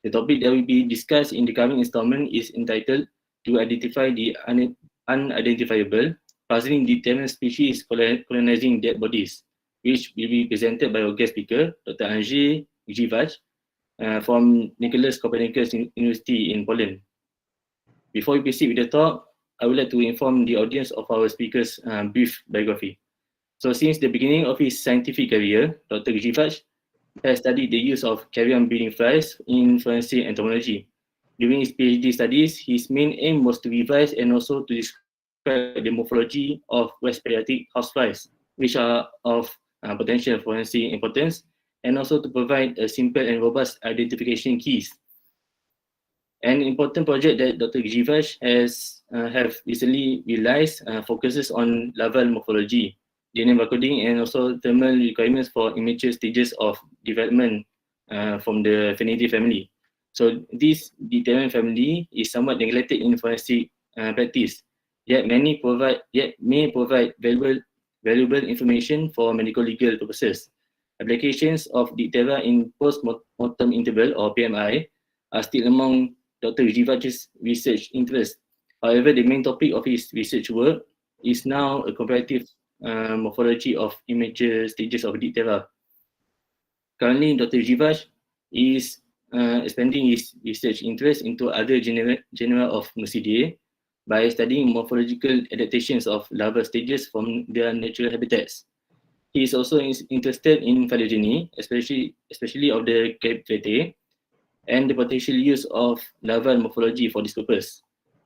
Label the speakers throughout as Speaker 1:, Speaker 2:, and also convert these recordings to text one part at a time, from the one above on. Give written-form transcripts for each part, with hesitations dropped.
Speaker 1: The topic that will be discussed in the coming installment is entitled To Identify the Unidentifiable, Puzzling Dipteran Species Colonizing Dead Bodies, which will be presented by our guest speaker, Dr. Andrezj Grzywacz from Nicholas Copernicus University in Poland. Before we proceed with the talk, I would like to inform the audience of our speaker's brief biography. So since the beginning of his scientific career, Dr. Grzywacz has studied the use of carrion breeding flies in forensic entomology. During his PhD studies, his main aim was to revise and also to describe the morphology of West Pediatric houseflies, which are of potential forensic importance, and also to provide a simple and robust identification keys. An important project that Dr. Grzywacz has have recently realized focuses on larval morphology, DNA barcoding, and also thermal requirements for immature stages of development from the F.U.N family. So this dipteran family is somewhat neglected in forensic practice, yet may provide valuable information for medical legal purposes. Applications of diptera in post-mortem interval or PMI are still among Dr. Grzywacz research interest. However, the main topic of his research work is now a comparative morphology of immature stages of diptera. Currently, Dr. Grzywacz is expanding his research interest into other genera of Musidae by studying morphological adaptations of larval stages from their natural habitats. He is also interested in phylogeny, especially of the Caryophyllaceae, and the potential use of larval morphology for this purpose.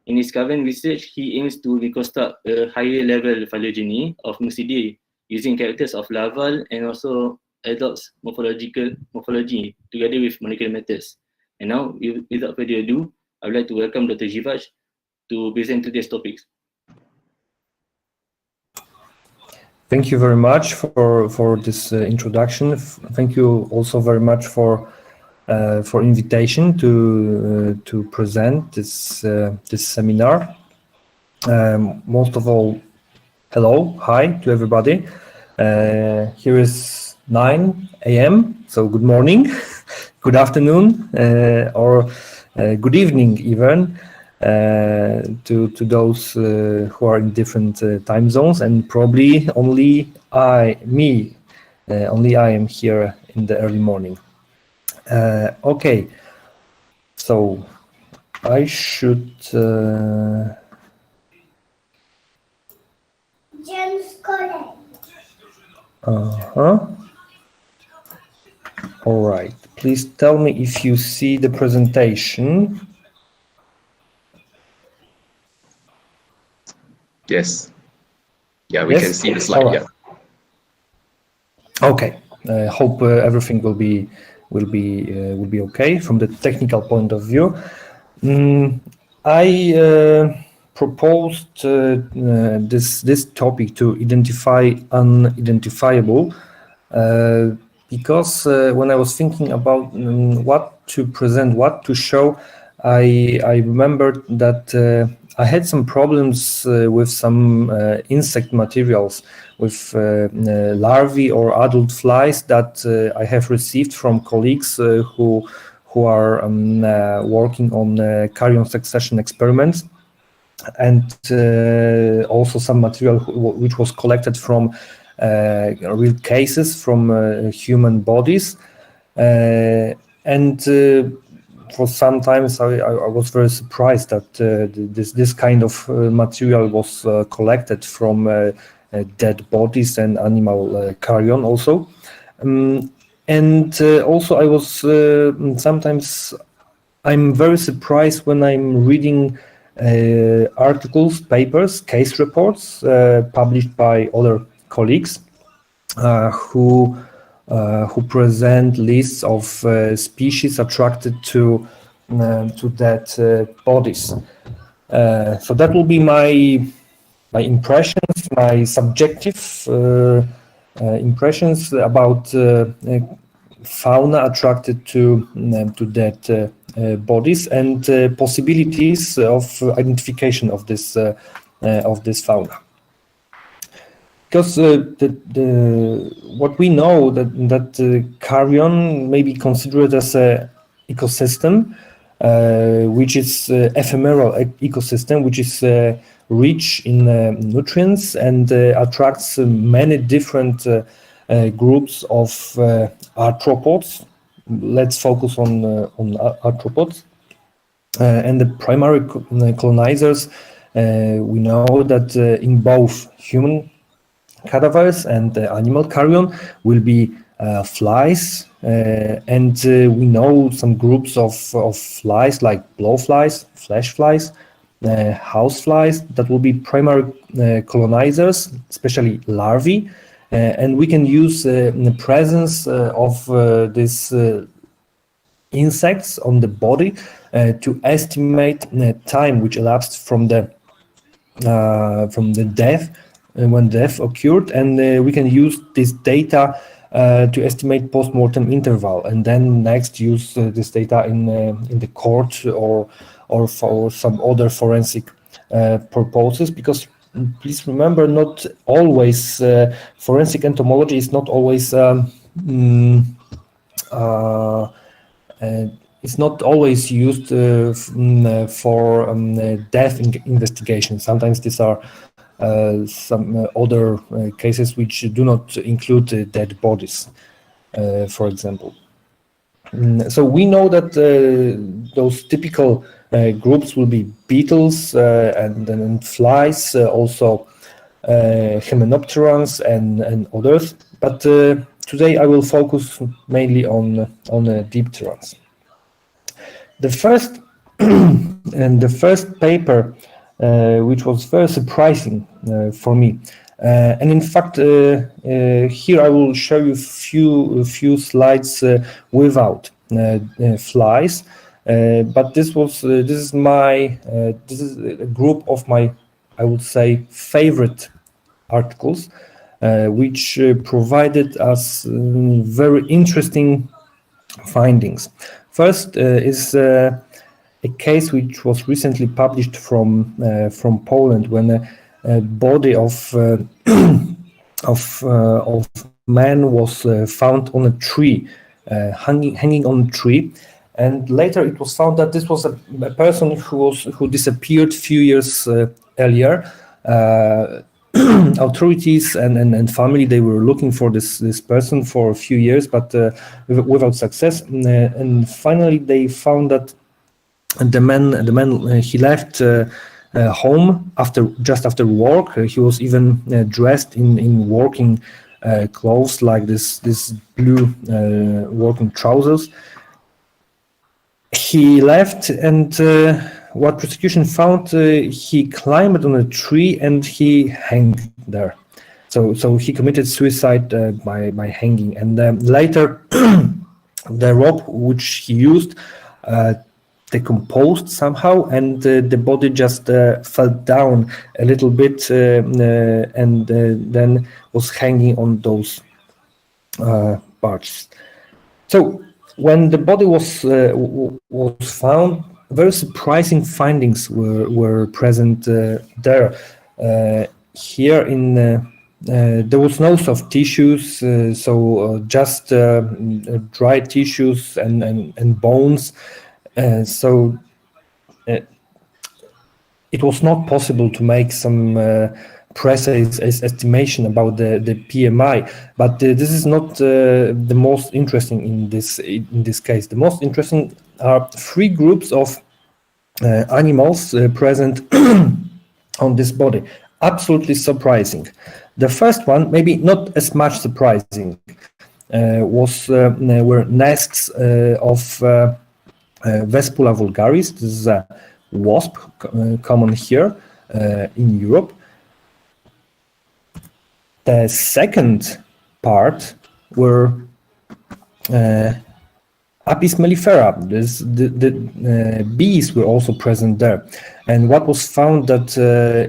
Speaker 1: In his current research, he aims to reconstruct a higher level phylogeny of Musidae using characters of larval and also adult morphology together with molecular methods. And now, without further ado, I would like to welcome Dr. Grzywacz to present today's topics.
Speaker 2: Thank you very much for this introduction. Thank you also very much for invitation to present this seminar. Most of all, hello, hi to everybody. Here is 9 a.m. So good morning, good afternoon, or good evening even to those who are in different time zones, and probably only I am here in the early morning. Okay, so I should all right, please tell me if you see the presentation.
Speaker 3: Yes. Yeah, we can see the slide.
Speaker 2: Right. Yeah. Okay. Hope everything will be okay from the technical point of view. I proposed this topic to identify unidentifiable because when I was thinking about what to present, what to show, I remembered that I had some problems with some insect materials, with larvae or adult flies that I have received from colleagues who are working on carrion succession experiments, and also some material which was collected from real cases from human bodies, and for some times I was very surprised that this kind of material was collected from dead bodies and animal carrion also. And also I was sometimes I'm very surprised when I'm reading articles, papers, case reports published by other colleagues who present lists of species attracted to dead bodies. So that will be my impressions, my subjective impressions about fauna attracted to dead bodies and possibilities of identification of this fauna. Because what we know that carrion may be considered as a ecosystem, which is ephemeral ecosystem, which is rich in nutrients and attracts many different groups of arthropods. Let's focus on arthropods. And the primary colonizers, we know that in both human cadavers and animal carrion will be flies, and we know some groups of flies like blowflies, flesh flies, house flies that will be primary colonizers, especially larvae, and we can use the presence of these insects on the body to estimate the time which elapsed from the death, when death occurred, and we can use this data to estimate post-mortem interval, and then next use this data in the court or for some other forensic purposes. Because please remember, not always forensic entomology is not always it's not always used for death investigation. Sometimes these are some other cases which do not include dead bodies, for example. So we know that those typical groups will be beetles and then flies, also hymenopterans and others. But today I will focus mainly on dipterans. The first and the first paper, which was very surprising for me, and in fact, here I will show you a few slides without flies. But this is a group of my, I would say, favorite articles, which provided us very interesting findings. First is a case which was recently published from Poland, when a body of man was found on a tree, hanging on a tree, and later it was found that this was a person who disappeared a few years earlier. Authorities and family, they were looking for this person for a few years, but without success. And finally, they found that the man he left home just after work. He was even dressed in working clothes, like this blue working trousers. He left, and what prosecution found, he climbed on a tree and he hung there. So he committed suicide by hanging. And later, the rope which he used decomposed somehow, and the body just fell down a little bit and then was hanging on those parts. So when the body was found, very surprising findings were present there. Here there was no soft tissues, so just dry tissues and bones. So it was not possible to make some precise estimation about the PMI, but this is not the most interesting in this case. The most interesting are three groups of animals present on this body. Absolutely surprising. The first one, maybe not as much surprising, were nests of Vespula vulgaris. This is a wasp common here in Europe. The second part were Apis mellifera. The bees were also present there, and what was found that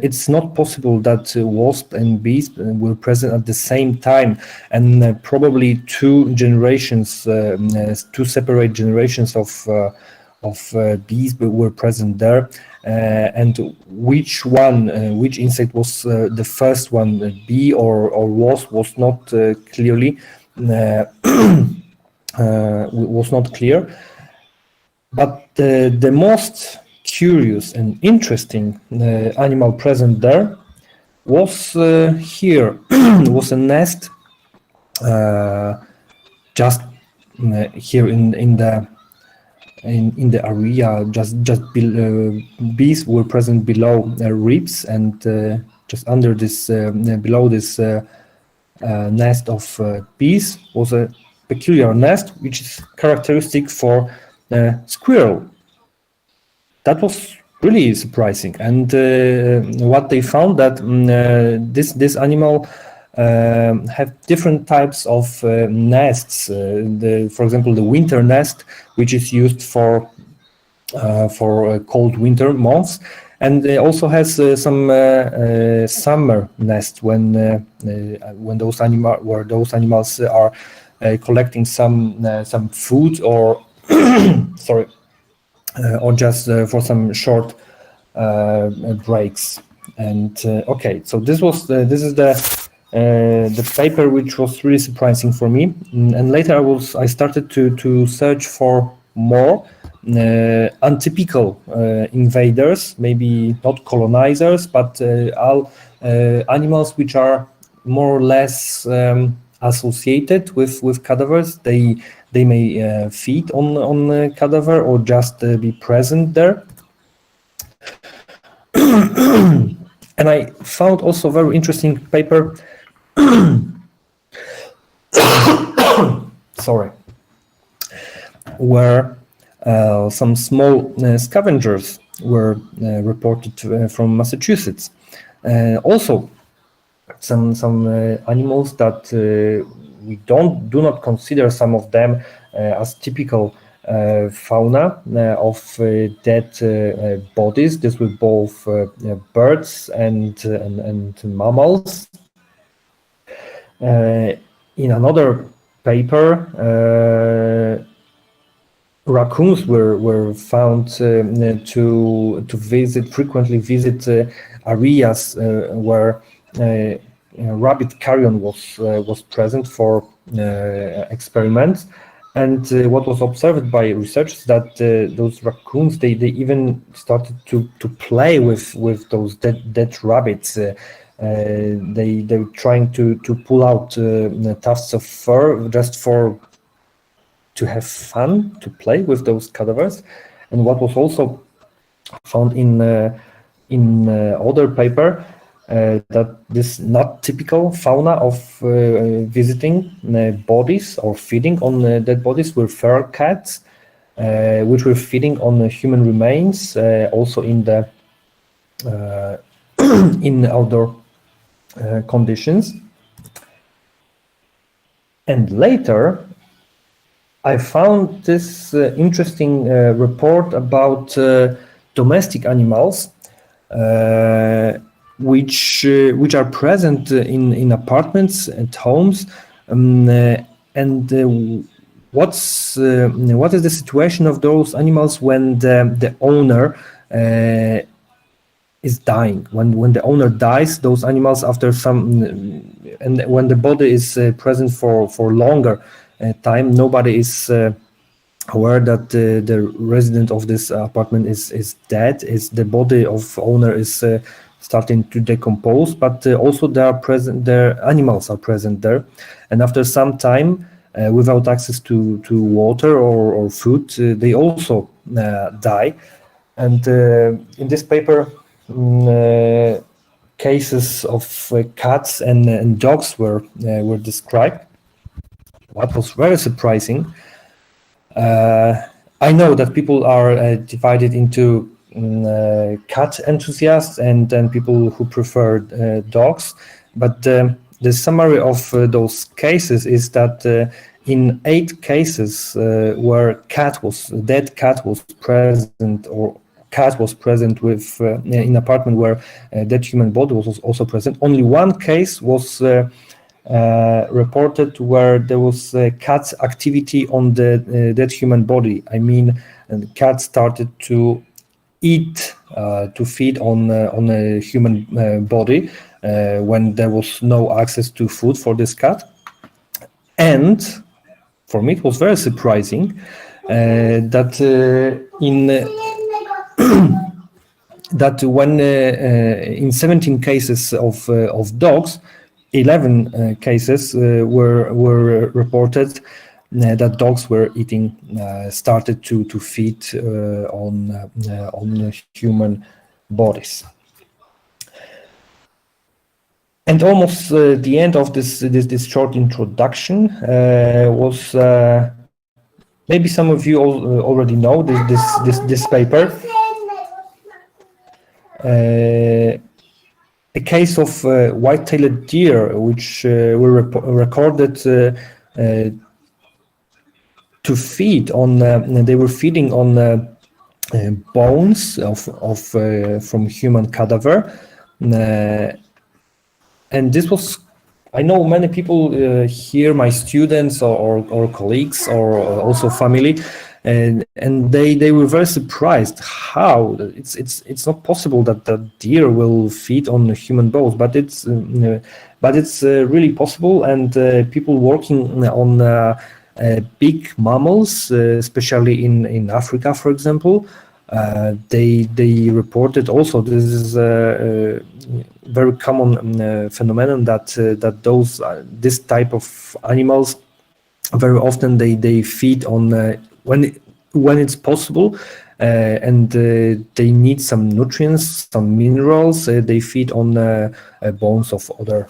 Speaker 2: it's not possible that wasp and bees were present at the same time, and probably two separate generations of bees were present there, and which insect was the first one, bee or wasp, was not clearly. Was not clear. But the most curious and interesting animal present there was here. Was a nest just here in the area. Bees were present below ribs, and just under this below this nest of bees was a peculiar nest, which is characteristic for squirrel. That was really surprising, and what they found that this animal have different types of nests. For example, the winter nest, which is used for cold winter months, and it also has some summer nest when those animals are collecting some food or sorry. Or just for some short breaks. And okay, so this is the paper which was really surprising for me. And later I started to search for more untypical invaders, maybe not colonizers, but all animals which are more or less associated with cadavers. They may feed on the cadaver or just be present there. And I found also a very interesting paper. Sorry, where some small scavengers were reported from Massachusetts. Also, some animals that we do not consider some of them as typical fauna of dead bodies. This were both birds and mammals. In another paper, raccoons were found to frequently visit areas where rabbit carrion was present for experiments, and what was observed by researchers that those raccoons they even started to play with those dead rabbits. They were trying to pull out tufts of fur just to have fun, to play with those cadavers. And what was also found in other paper, that this not typical fauna of visiting bodies or feeding on dead bodies were feral cats, which were feeding on human remains, also in the in outdoor conditions. And later, I found this interesting report about domestic animals, which are present in apartments and homes, and what is the situation of those animals when the owner is dying? When the owner dies, those animals after some, and when the body is present for longer time, nobody is aware that the resident of this apartment is dead. Is the body of owner is starting to decompose, but also their animals are present there, and after some time, without access to water or food, they also die. And in this paper, cases of cats and dogs were described. What was very surprising. I know that people are divided into cat enthusiasts and people who prefer dogs, but the summary of those cases is that in 8 cases where dead cat was present, or cat was present with in apartment where dead human body was also present, only 1 case was reported where there was cat activity on the dead human body. I mean, the cat started to eat, to feed on a human body when there was no access to food for this cat. And for me, it was very surprising. that that when in 17 cases of dogs, 11 cases were reported that dogs were eating, started to feed on human bodies. And almost the end of this short introduction was maybe some of you already know this paper. A case of white-tailed deer, which were recorded to feed on. They were feeding on bones from human cadaver, and this was. I know many people here, my students or colleagues or also family, and they were very surprised how it's not possible that the deer will feed on human bones, but it's really possible, and people working on big mammals, especially in Africa, for example, they reported also this is a very common phenomenon that this type of animals very often they feed on when it's possible, and they need some nutrients, some minerals. They feed on bones of other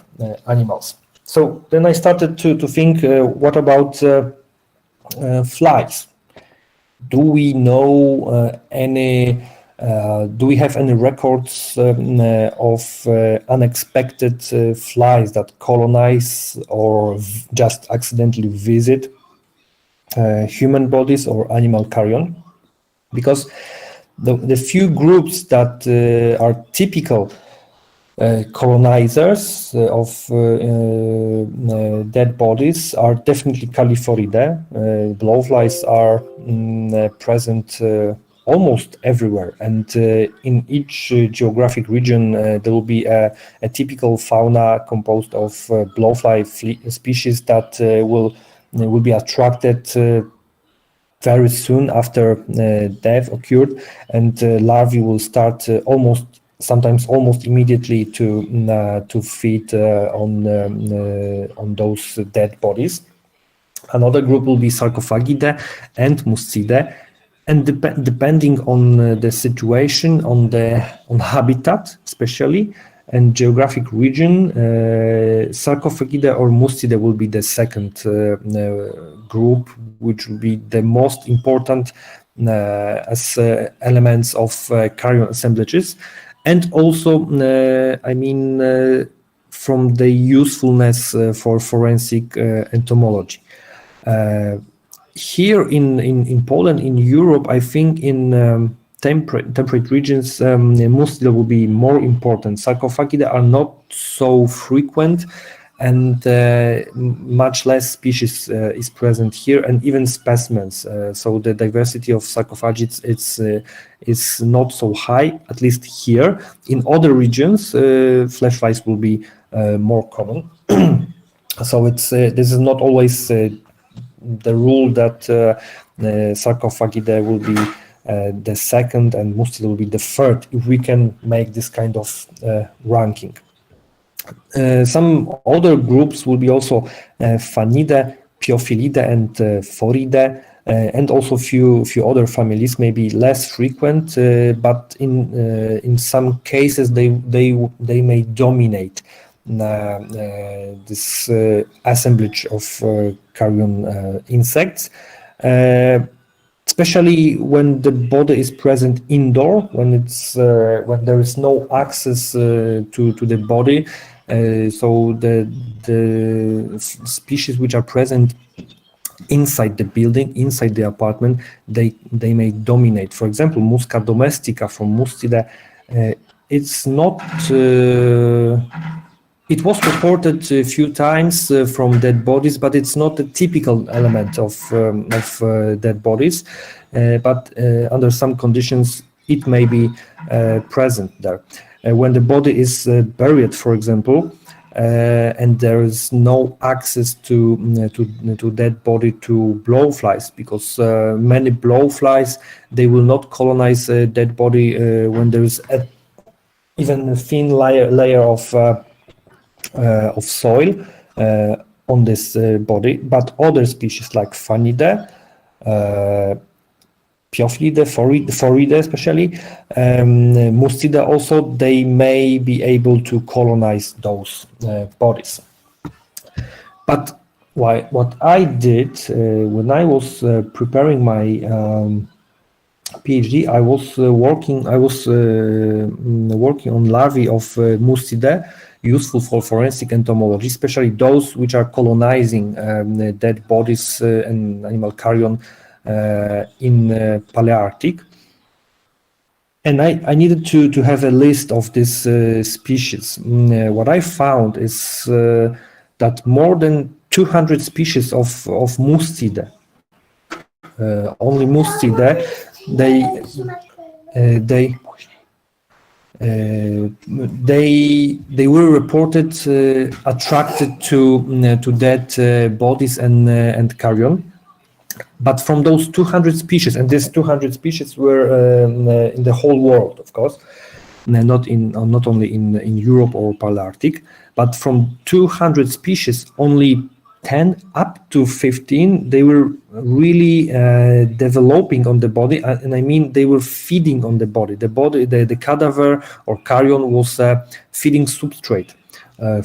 Speaker 2: animals. So then I started to think, what about flies? Do we know do we have any records of unexpected flies that colonize or just accidentally visit human bodies or animal carrion? Because the few groups that are typical colonizers of dead bodies are definitely Californidae. Blowflies are present almost everywhere, and in each geographic region there will be a typical fauna composed of blowfly species that will be attracted very soon after death occurred, and larvae will start sometimes almost immediately to feed on those dead bodies. Another group will be Sarcophagidae and Muscidae, and depending on the situation, on habitat especially, and geographic region, Sarcophagidae or Muscidae will be the second group, which will be the most important as elements of carrion assemblages. And also, from the usefulness for forensic entomology. Here in Poland, in Europe, I think in temperate regions, Muscidae will be more important. Sarcophagidae are not so frequent, and much less species is present here, and even specimens. So the diversity of sarcophagids is not so high, at least here. In other regions, flesh flies will be more common. So this is not always the rule that Sarcophagidae will be the second and Muscidae will be the third, if we can make this kind of ranking. Some other groups will be also Phanidae, Piophilida, and Phoridae, and also few other families, maybe less frequent, but in some cases they may dominate this assemblage of carrion insects. Especially when the body is present indoor, when there is no access to the body, so the species which are present inside the building, inside the apartment, they may dominate. For example, Musca domestica from Muscidae, it's not. It was reported a few times from dead bodies, but it's not a typical element of dead bodies. But under some conditions, it may be present there. When the body is buried, for example, and there is no access to dead body to blowflies, because many blowflies, they will not colonize a dead body when there is even a thin layer of soil on this body. But other species like F.U.N, piophilida, F.U.N especially, Mustida also, they may be able to colonize those bodies. But what I did when I was preparing my PhD, I was working on larvae of Mustida, useful for forensic entomology, especially those which are colonizing dead bodies and animal carrion in Palearctic. And I needed to have a list of these species. What I found is that more than 200 species of Mustida, only Mustida, they were reported attracted to dead bodies and carrion. But from those 200 species, and these 200 species were in the whole world, of course, not only in Europe or Palearctic, but from 200 species, only 10 up to 15, they were really developing on the body, and I mean they were feeding on the body. The cadaver or carrion was feeding substrate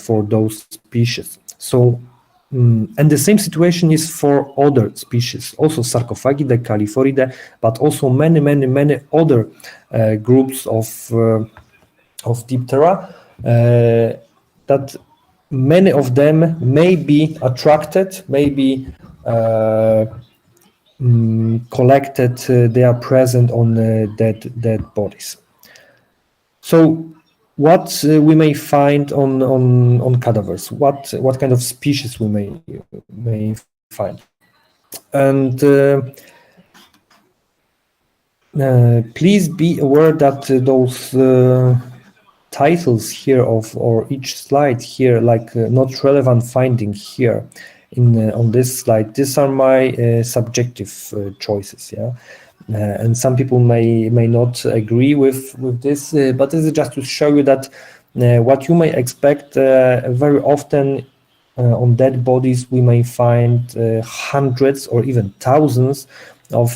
Speaker 2: for those species. So, and the same situation is for other species, also Sarcophagida, Calliphorida, but also many other groups of Diptera, that many of them may be attracted, may be collected, they are present on dead bodies. So what we may find on cadavers, what kind of species we may find. And please be aware that those titles here or each slide here, like not relevant finding here on this slide, these are my subjective choices, yeah. And some people may not agree with this, but this is just to show you that what you may expect very often on dead bodies, we may find hundreds or even thousands of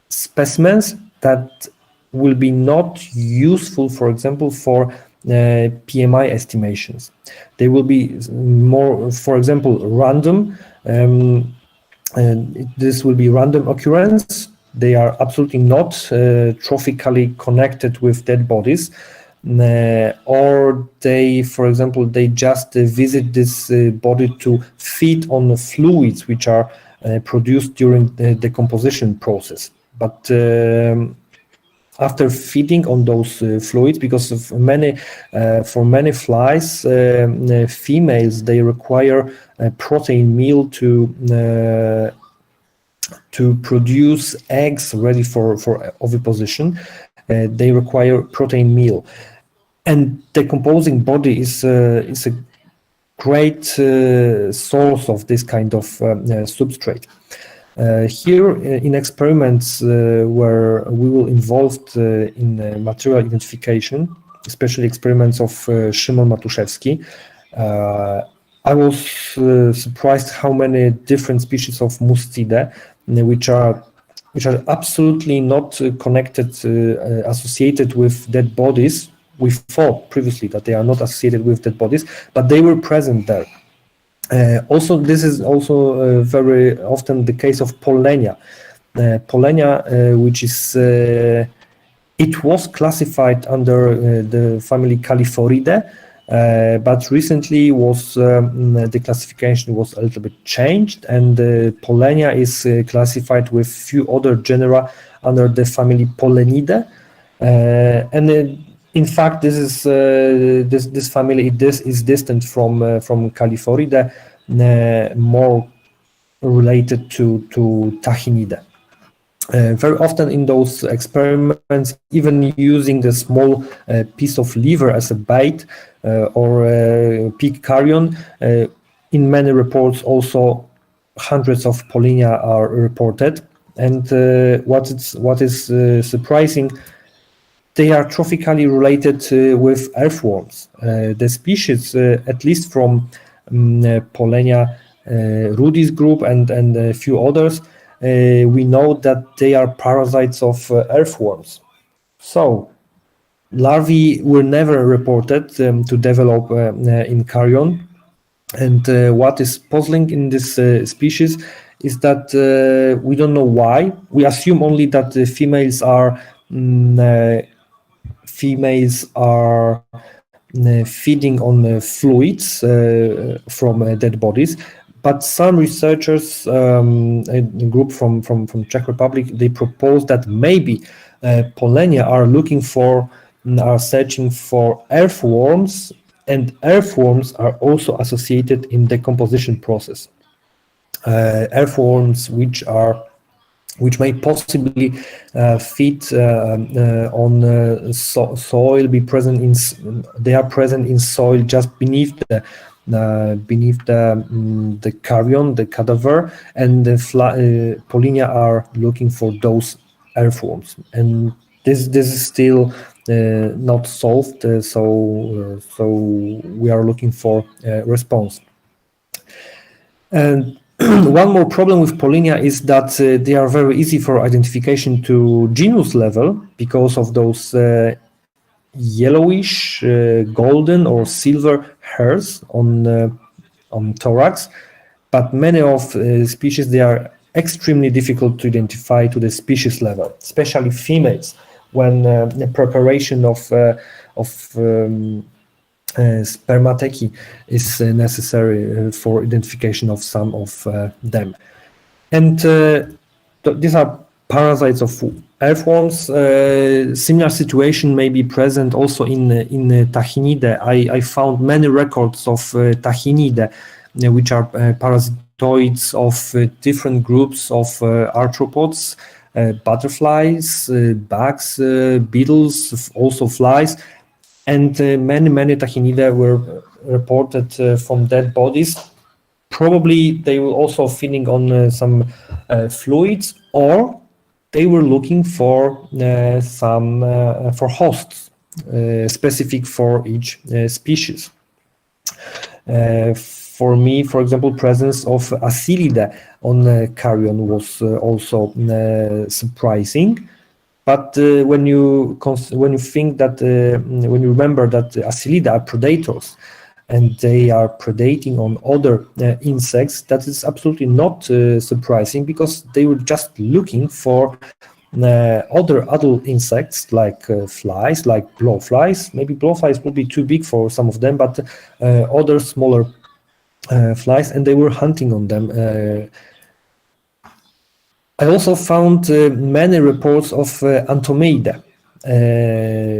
Speaker 2: specimens that will be not useful, for example, for PMI estimations. They will be more, for example, random. And this will be random occurrence. They are absolutely not trophically connected with dead bodies. Or they, for example, they just visit this body to feed on the fluids which are produced during the decomposition process. But after feeding on those fluids, because of for many flies, females, they require a protein meal to produce eggs ready for oviposition. They require protein meal, and decomposing body is a great source of this kind of substrate. Here in experiments where we will involved in material identification, especially experiments of Szymon Matuszewski, I was surprised how many different species of Mustida, which are absolutely not connected, associated with dead bodies. We thought previously that they are not associated with dead bodies, but they were present there. Also, this is also very often the case of Pollenia. Pollenia, which is, it was classified under the family Calliphoridae, but recently was the classification was a little bit changed, and Pollenia is classified with few other genera under the family Pollenidae. And in fact, this is this family is distant from Calliphoridae, more related to Tachinidae. Very often in those experiments, even using the small piece of liver as a bait, or pig carrion. In many reports, also hundreds of pollinia are reported. And what is surprising, they are trophically related with earthworms. The species, at least from Pollenia rudis group and a few others, we know that they are parasites of earthworms. So larvae were never reported to develop in carrion. And what is puzzling in this species is that we don't know why. We assume only that the females are feeding on fluids from dead bodies. But some researchers, a group from Czech Republic, they propose that maybe Pollenia are searching for earthworms, and earthworms are also associated in decomposition process. Earthworms which may possibly feed on soil, they are present in soil just beneath the carrion, the cadaver, and the Pollenia are looking for those earthworms. And this is still not solved, so we are looking for a response. And one more problem with Pollenia is that they are very easy for identification to genus level because of those yellowish, golden or silver hairs on thorax. But many of species, they are extremely difficult to identify to the species level, especially females, when the preparation of spermatechy is necessary for identification of some of them. And these are parasites of earthworms. Similar situation may be present also in Tachinidae. I found many records of Tachinidae, which are parasitoids of different groups of arthropods, butterflies, bugs, beetles, also flies. And many Tachinidae were reported from dead bodies. Probably they were also feeding on some fluids, or they were looking for some for hosts specific for each species. For me, for example, presence of Acylida on carrion was also surprising. But when you think that when you remember that Acylida are predators and they are predating on other insects, that is absolutely not surprising, because they were just looking for other adult insects like flies, like blowflies. Maybe blowflies would be too big for some of them, but other smaller flies, and they were hunting on them. I also found many reports of Antomeidae.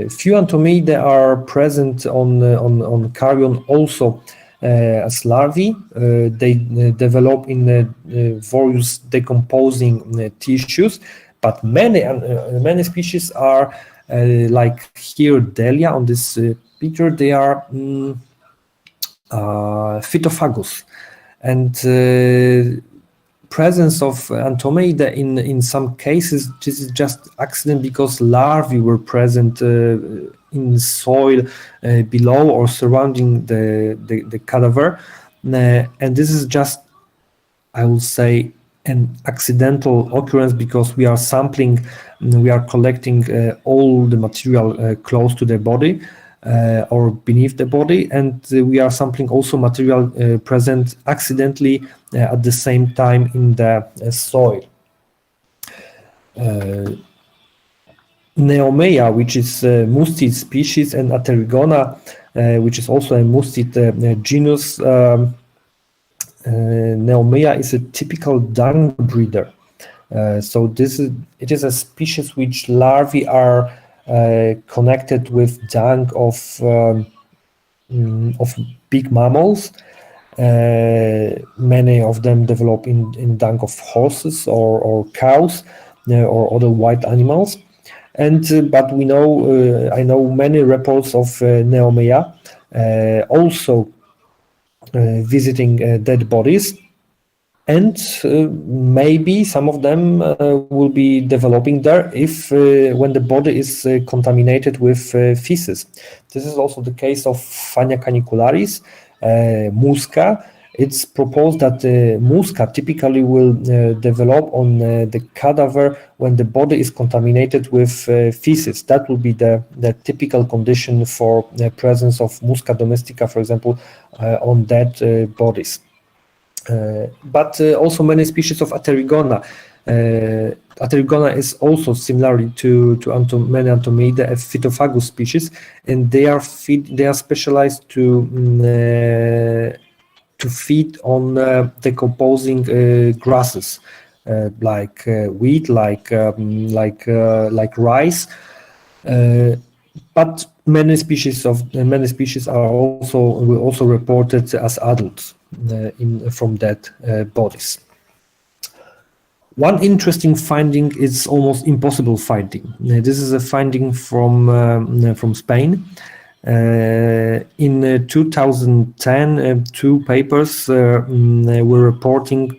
Speaker 2: Few Antomeidae are present on carrion also as larvae. They develop in various decomposing tissues, but many species are like here Delia on this picture. They are phytophagus, and presence of Antomeidae in some cases, this is just accident because larvae were present in soil below or surrounding the cadaver, and this is just, I would say, an accidental occurrence, because we are sampling, we are collecting all the material close to the body or beneath the body, and we are sampling also material present accidentally at the same time in the soil. Neomea, which is a mustid species, and Aterigona, which is also a mustid genus. Neomea is a typical dung breeder. So it is a species which larvae are connected with dung of big mammals. Many of them develop in dung of horses or cows or other wild animals. And but we know, I know many reports of Neomea also visiting dead bodies. And maybe some of them will be developing there if when the body is contaminated with feces. This is also the case of Phania canicularis, musca. It's proposed that musca typically will develop on the cadaver when the body is contaminated with feces. That will be the typical condition for the presence of musca domestica, for example, on dead bodies. But also many species of Aterigona. Aterigona is also similarly to many Antomeidae, a phytophagus species, and they are specialized to feed on decomposing grasses like wheat, like rice. But many species are also reported as adults from dead bodies. One interesting finding is almost impossible finding. This is a finding from Spain. In 2010, two papers were reporting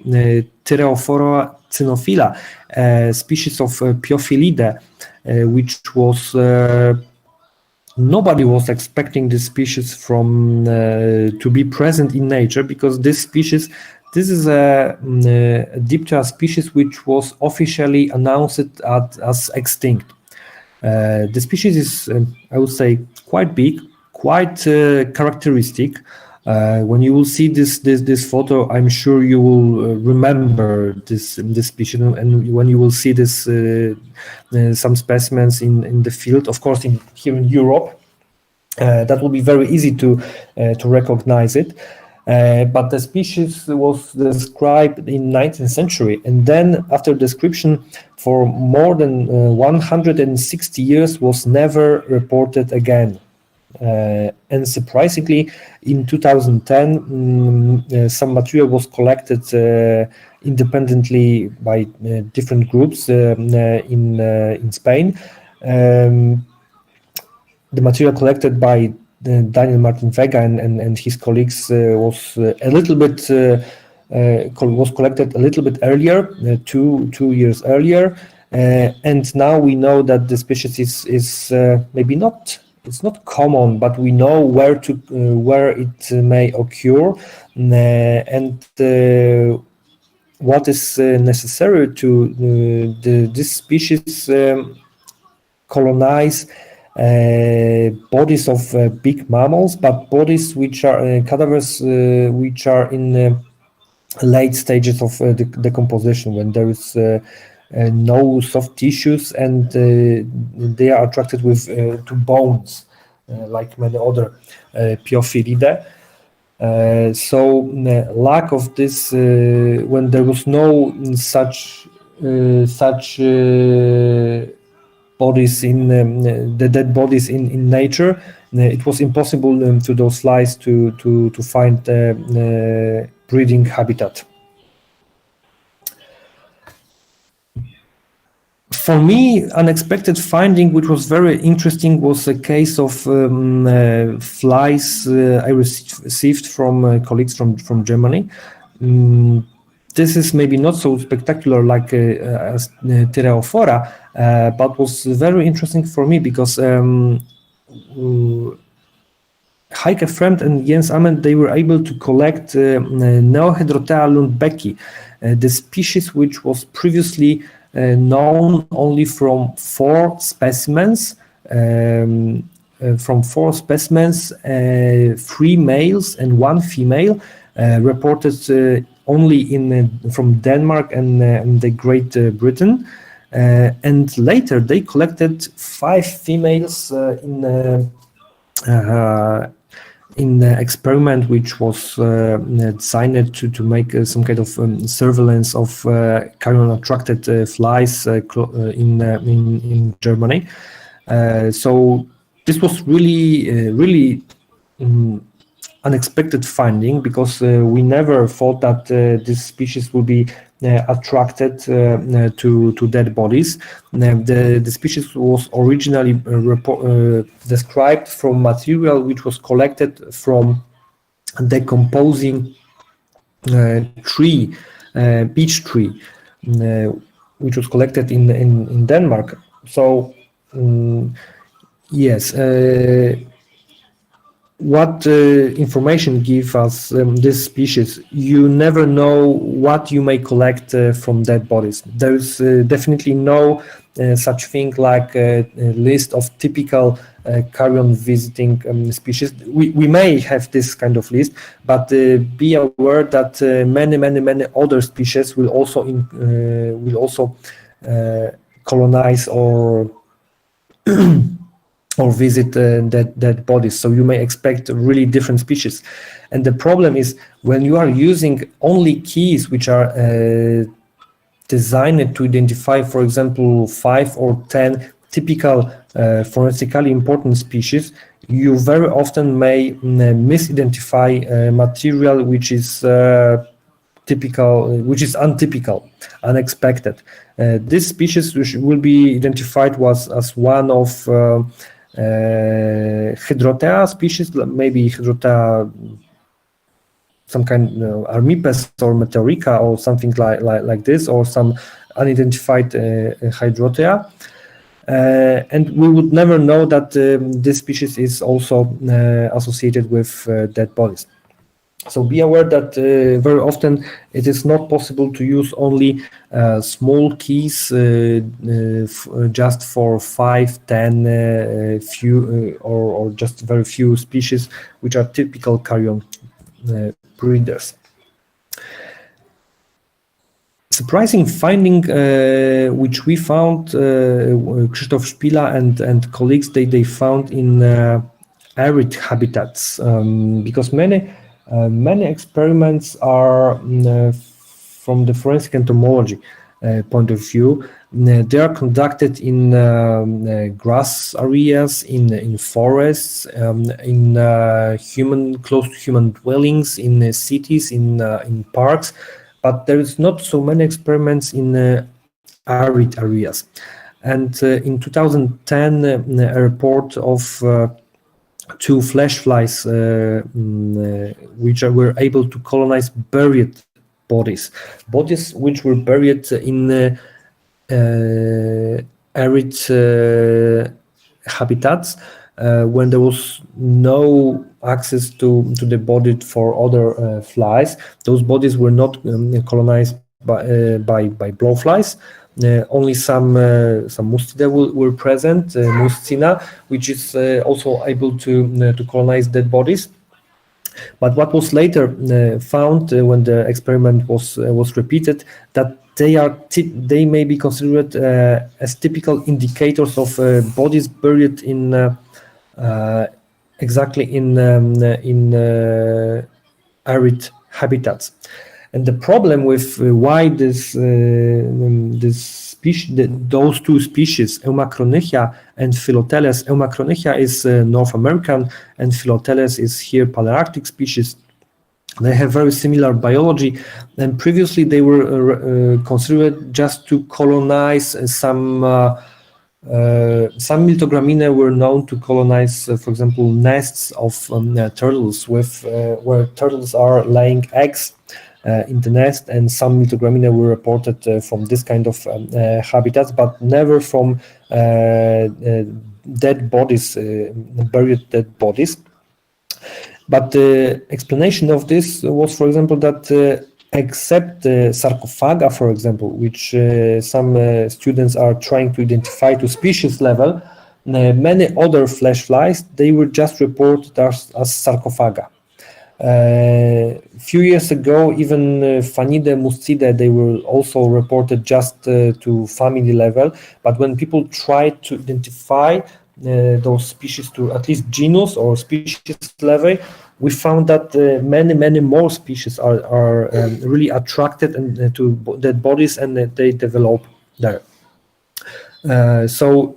Speaker 2: Thyreophora cynophila, a species of piophilida, which was nobody was expecting this species from to be present in nature, because this is a diptera species which was officially announced as extinct. The species is, I would say, quite big, quite characteristic. When you will see this photo, I'm sure you will remember this species, and when you will see this some specimens in the field, of course, here in Europe, that will be very easy to recognize it. But the species was described in 19th century, and then after description for more than 160 years was never reported again. And surprisingly, in 2010, some material was collected independently by different groups in Spain. The material collected by Daniel Martin Vega and his colleagues was collected a little bit earlier, 2 years earlier, and now we know that the species is maybe not. It's not common, but we know where it may occur, and what is necessary to this species colonize bodies of big mammals, but bodies which are cadavers which are in late stages of decomposition, when there is no soft tissues and they are attracted to bones, like many other piophilidae. So lack of this, when there was no such bodies in the dead bodies in nature, it was impossible to those flies to find breeding habitat. For me, unexpected finding, which was very interesting, was a case of flies I received from colleagues from Germany. This is maybe not so spectacular like as Thyreophora, but was very interesting for me because Heike Fremd and Jens Ament, they were able to collect Neohydrothea lundbecki, the species which was previously known only from 4 specimens. 3 males and 1 female, reported only from Denmark and the Great Britain. And later they collected 5 females in the experiment, which was designed to make some kind of surveillance of carrion-attracted flies in Germany. So this was really unexpected finding, because we never thought that this species will be attracted to dead bodies. The species was originally described from material which was collected from decomposing tree, beech tree, which was collected in Denmark. So yes, what information give us this species? You never know what you may collect from dead bodies. There's definitely no such thing like a list of typical carrion visiting species. We may have this kind of list, but be aware that many other species will also colonize or visit dead bodies. So you may expect really different species. And the problem is when you are using only keys which are designed to identify, for example, 5 or 10 typical forensically important species, you very often may misidentify material which is untypical, unexpected. This species will be identified as one of Hydrotea species, maybe Hydrotea, some kind of Armipes or Meteorica or something like this, or some unidentified Hydrotea. And we would never know that this species is also associated with dead bodies. So be aware that very often it is not possible to use only small keys just for 5, 10, few or just very few species which are typical carrion breeders. Surprising finding which we found, Krzysztof Szpila and colleagues, they found in arid habitats, because many experiments are from the forensic entomology point of view. They are conducted in grass areas, in forests, in close to human dwellings, in cities, in parks. But there is not so many experiments in arid areas. And in 2010, a report of 2 flesh flies which were able to colonize buried bodies which were buried in arid habitats when there was no access to the body for other flies. Those bodies were not colonized by blowflies. Only some Mustidae were present, Muscina, which is also able to colonize dead bodies. But what was later found when the experiment was repeated, that they may be considered as typical indicators of bodies buried in exactly in arid habitats. And the problem with why this species, those 2 species, Eumacronychia and Philoteles. Eumacronychia is North American, and Philoteles is here Palearctic species. They have very similar biology, and previously they were considered just to colonize some Miltograminae were known to colonize, for example, nests of turtles where turtles are laying eggs in the nest, and some Miltograminae were reported from this kind of habitats, but never from dead bodies, buried dead bodies. But the explanation of this was, for example, that except sarcophaga, for example, which some students are trying to identify to species level, many other flesh flies, they were just reported as sarcophaga. Few years ago, even Phanidae, Mustidae, they were also reported just to family level. But when people tried to identify those species to at least genus or species level, we found that many more species are really attracted to dead bodies, and they develop there. So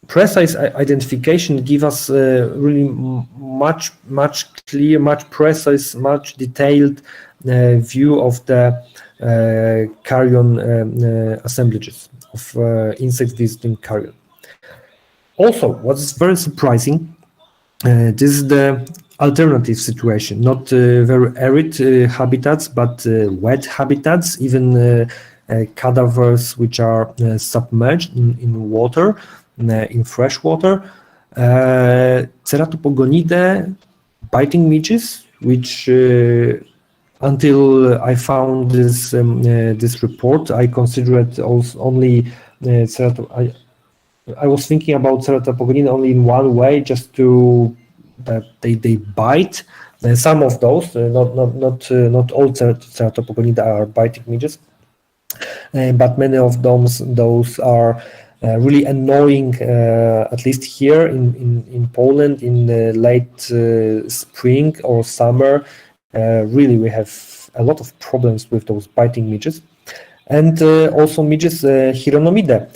Speaker 2: precise identification give us really much clear, much precise, much detailed view of the carrion assemblages of insects visiting carrion. Also, what is very surprising, this is the alternative situation, not very arid habitats, but wet habitats, even cadavers which are submerged in water, in fresh water. Ceratopogonidae, biting midges, which until I found this this report, I considered also only I was thinking about Ceratopogonidae only in one way, just to that they bite. Some of those, not all Ceratopogonidae are biting midges, but many of those are really annoying. At least here in Poland, in late spring or summer, really we have a lot of problems with those biting midges, and also midges Chironomidae.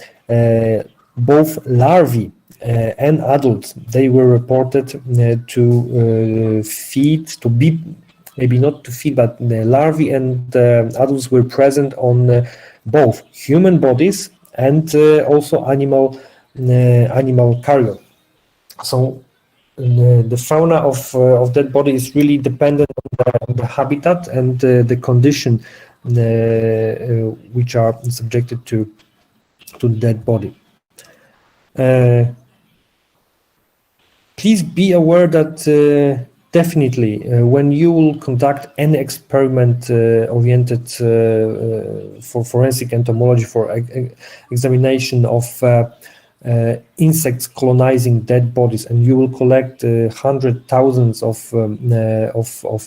Speaker 2: Both larvae and adults, they were reported to feed, to be, maybe not to feed, but the larvae and adults were present on both human bodies and also animal carrion. So the fauna of that body is really dependent on the habitat and the condition which are subjected to that body. Please be aware that definitely when you will conduct any experiment oriented for forensic entomology, for examination of insects colonizing dead bodies, and you will collect hundreds, thousands of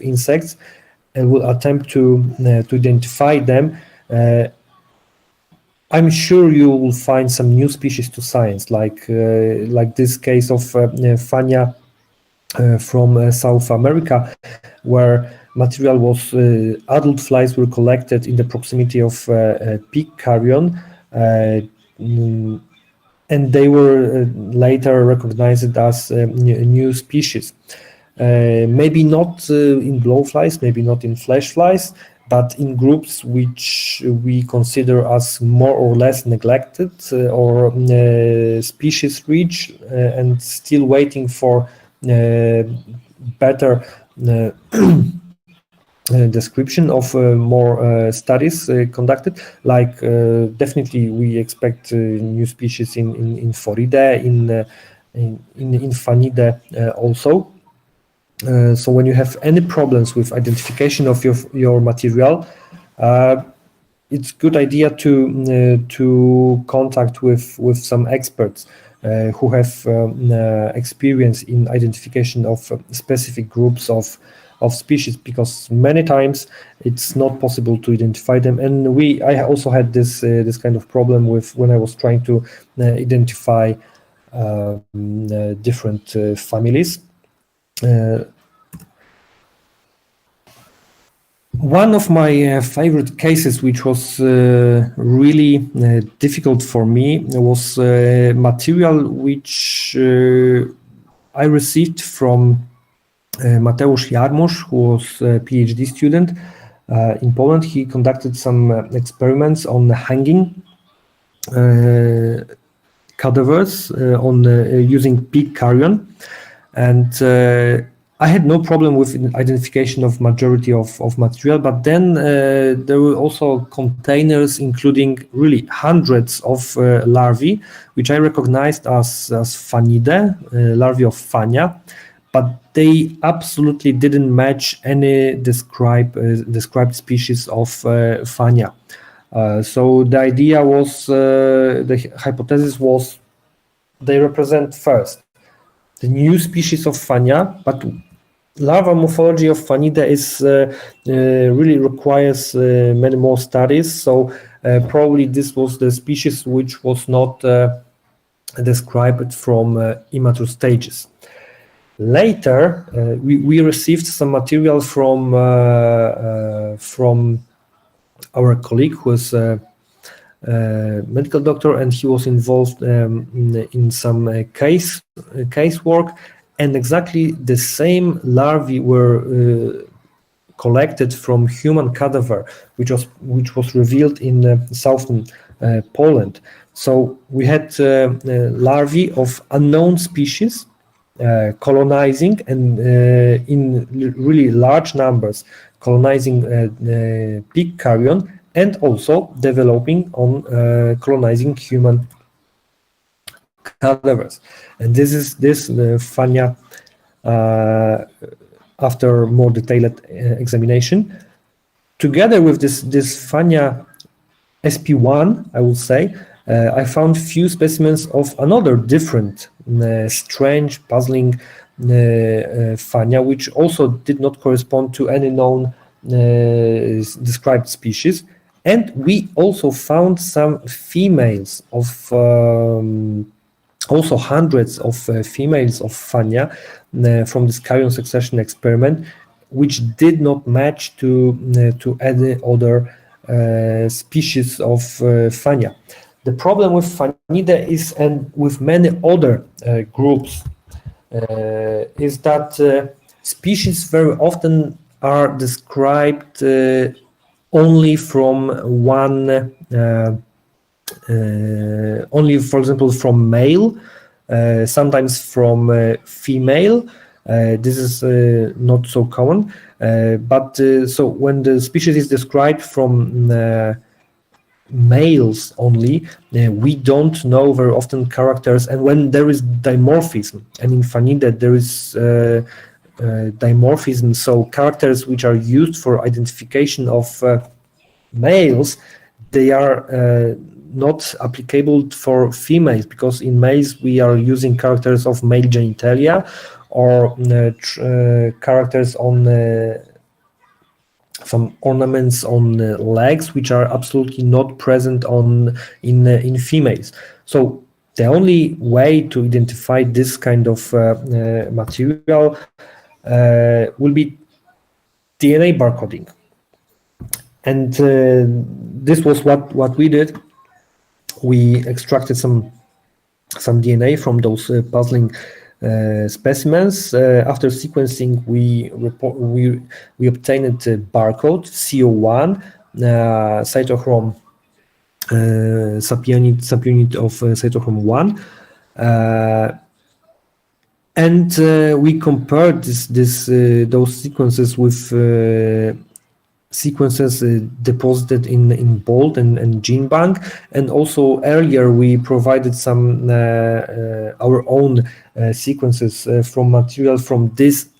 Speaker 2: insects and will attempt to identify them, I'm sure you will find some new species to science, like this case of F.U.N from South America, where material was adult flies were collected in the proximity of pig carrion, and they were later recognized as new species. Maybe not in blowflies, maybe not in flesh flies, but in groups which we consider as more or less neglected or species rich and still waiting for better description of more studies conducted. Like definitely we expect new species in Foridae, in Fanidae also. So when you have any problems with identification of your material, it's good idea to contact with some experts who have experience in identification of specific groups of species, because many times it's not possible to identify them. And I also had this kind of problem with when I was trying to identify different families. One of my favorite cases, which was really difficult for me, was material which I received from Mateusz Jarmusz, who was a PhD student in Poland. He conducted some experiments on hanging cadavers on using pig carrion, and I had no problem with identification of majority of material, but then there were also containers including really hundreds of larvae, which I recognized as Fanidae, larvae of F.U.N, but they absolutely didn't match any described species of F.U.N. So the idea was, the hypothesis was, they represent first the new species of F.U.N, but larval morphology of Fanidae is really requires many more studies. So probably this was the species which was not described from immature stages. Later, we received some material from our colleague who is medical doctor, and he was involved in some case work, and exactly the same larvae were collected from human cadaver, which was revealed in southern Poland. So we had larvae of unknown species colonizing, and in really large numbers, colonizing pig carrion, and also developing on colonizing human cadavers. And this F.U.N after more detailed examination, together with this F.U.N SP1, I will say, I found few specimens of another different, strange, puzzling F.U.N, which also did not correspond to any known described species. And we also found some females of, also hundreds of females of F.U.N from this carrion succession experiment, which did not match to any other species of F.U.N. The problem with F.U.N is, and with many other groups, is that species very often are described only from one, only, for example, from male, sometimes from female. This is not so common, but so when the species is described from males only, we don't know very often characters, and when there is dimorphism, and in F.U.N there is dimorphism, so characters which are used for identification of males, they are not applicable for females, because in males we are using characters of male genitalia, or characters on some ornaments on legs, which are absolutely not present in females. So the only way to identify this kind of material will be DNA barcoding, and this was what we did. We extracted some DNA from those puzzling specimens. After sequencing, we obtained a barcode CO1, cytochrome subunit of cytochrome 1, and we compared those sequences with sequences deposited in BOLD and GeneBank, and also earlier we provided some our own sequences from material from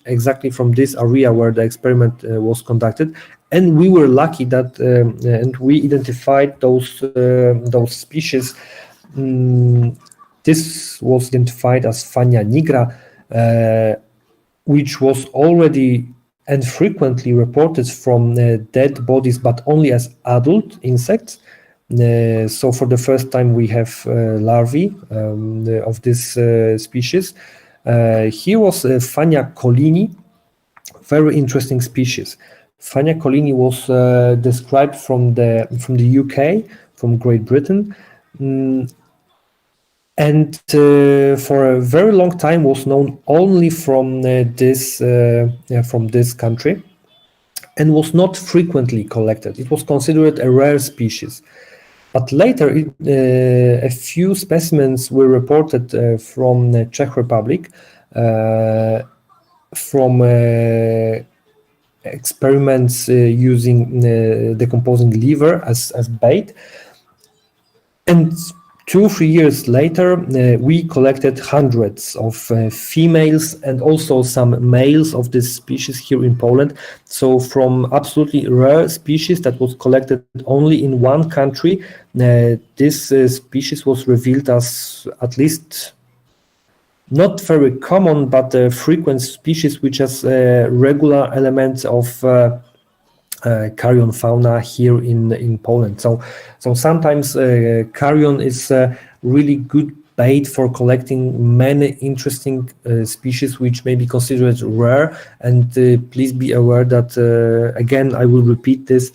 Speaker 2: exactly from this area where the experiment was conducted, and we were lucky that and we identified those species. This was identified as F.U.N nigra, which was already and frequently reported from dead bodies, but only as adult insects. So for the first time we have larvae of this species. Here was F.U.N collini, very interesting species. F.U.N collini was described from the UK, from Great Britain, and for a very long time was known only from this country, and was not frequently collected. It was considered a rare species. But later, a few specimens were reported from the Czech Republic, from experiments using decomposing liver as bait, and 2 or 3 years later, we collected hundreds of females and also some males of this species here in Poland. So from absolutely rare species that was collected only in one country, this species was revealed as at least not very common, but a frequent species which has regular elements of carrion fauna here in Poland. So sometimes carrion is a really good bait for collecting many interesting species which may be considered rare. And please be aware that, again, I will repeat this,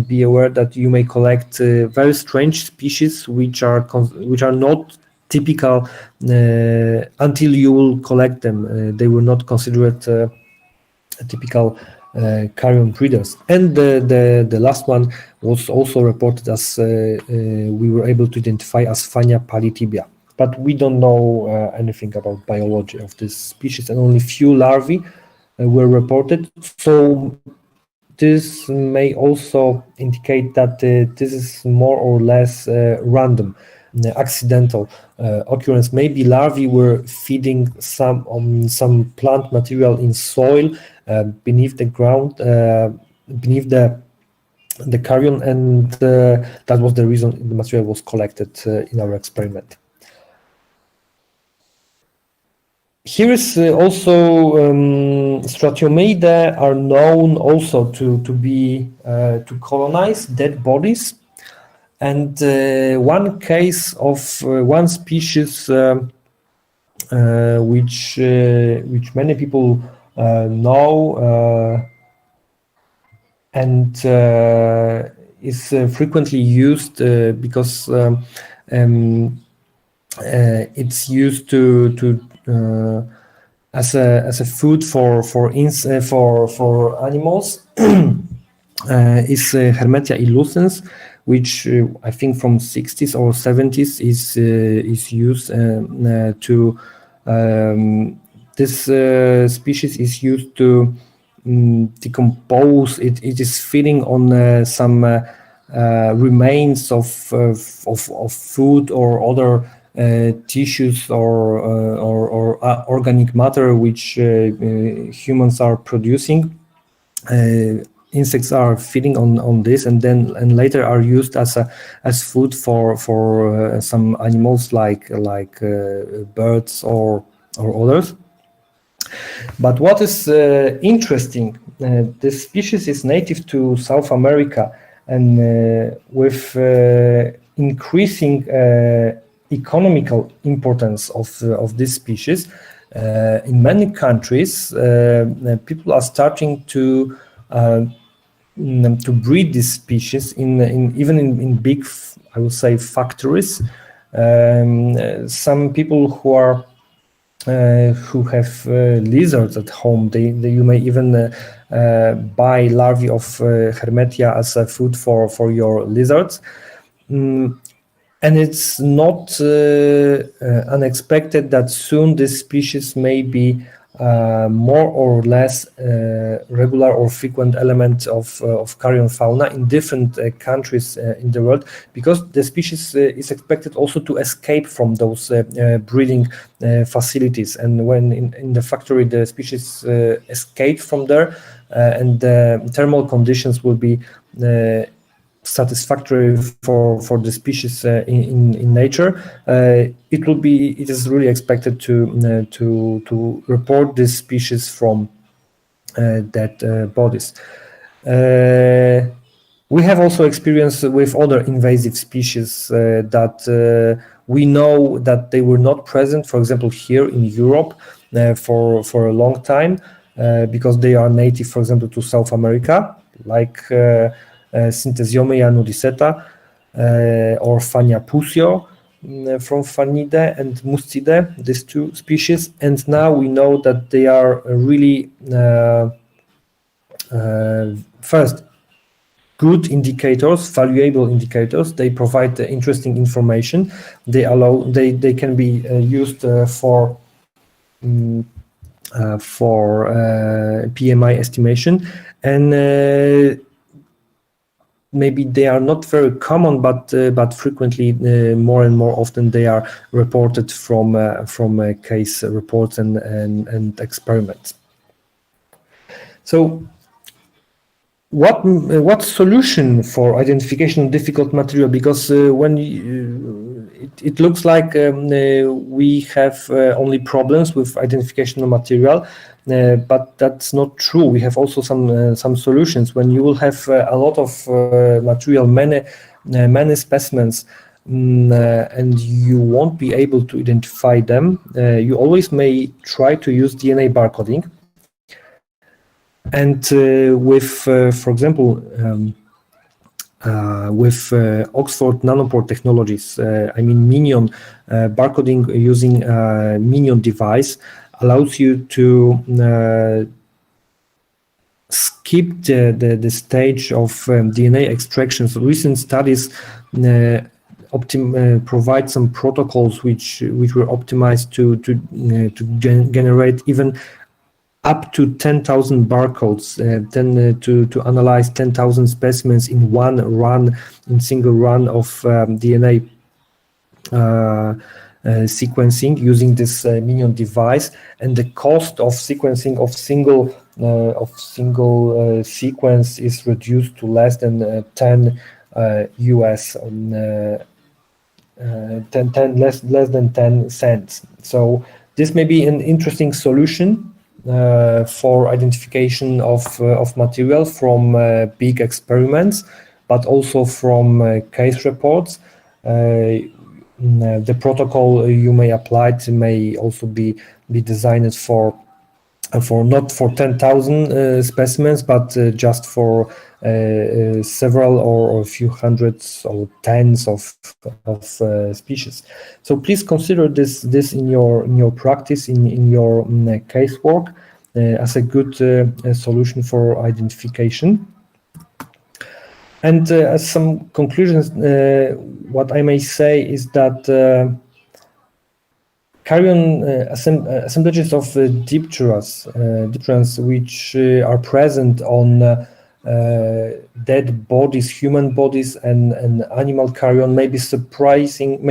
Speaker 2: be aware that you may collect very strange species which are not typical until you will collect them. They were not considered typical carrion breeders. And the last one was also reported as we were able to identify as Fania palitibia. But we don't know anything about biology of this species, and only few larvae were reported. So this may also indicate that this is more or less random, accidental occurrence. Maybe larvae were feeding some plant material in soil beneath the ground, beneath the carrion, and that was the reason the material was collected in our experiment. Here is also Stratiomeidae are known also to colonize dead bodies, and one case of one species which many people know and is frequently used because it's used to as a food for animals is Hermetia illucens, which I think from 60s or 70s is used to this species is used to decompose. It is feeding on some remains of food or other tissues or organic matter which humans are producing. Insects are feeding on this, and later are used as food for some animals like birds or others. But what is interesting, this species is native to South America, and with increasing economical importance of this species in many countries, people are starting to breed this species even in big, I would say, factories. Some people who have lizards at home, you may even buy larvae of Hermetia as a food for your lizards. And it's not unexpected that soon this species may be more or less regular or frequent element of carrion fauna in different countries in the world, because the species is expected also to escape from those breeding facilities. And when in the factory the species escape from there, and the thermal conditions will be satisfactory for the species in nature, it is really expected to report this species from dead bodies. We have also experience with other invasive species that we know that they were not present, for example, here in Europe for a long time, because they are native, for example, to South America, like Synthesiomea nudiceta or Fania pusio from Phanidae and Mustidae, these two species. And now we know that they are really first good indicators, valuable indicators. They provide interesting information. They can be used for PMI estimation, and maybe they are not very common, but frequently, more and more often, they are reported from case reports and experiments. So, what solution for identification of difficult material? Because when it looks like we have only problems with identification of material, but that's not true. We have also some solutions. When you will have a lot of material, many specimens, and you won't be able to identify them, you always may try to use DNA barcoding. And with, for example, with Oxford Nanopore Technologies, I mean Minion, barcoding using Minion device allows you to skip the stage of DNA extraction. So recent studies provide some protocols which were optimized to generate even up to 10,000 barcodes, then to analyze 10,000 specimens in one run, in single run of DNA sequencing using this Minion device, and the cost of sequencing of single sequence is reduced to less than 10 US, 10 less than 10 cents. So this may be an interesting solution for identification of material from big experiments, but also from case reports. The protocol you may apply to may also be designed for not for 10,000 specimens, but just for several or a few hundreds or tens of species. So please consider this in your practice, in your casework, as a good solution for identification. And as some conclusions, what I may say is that carrion assemblages of dipterans which are present on dead bodies, human bodies, and animal carrion may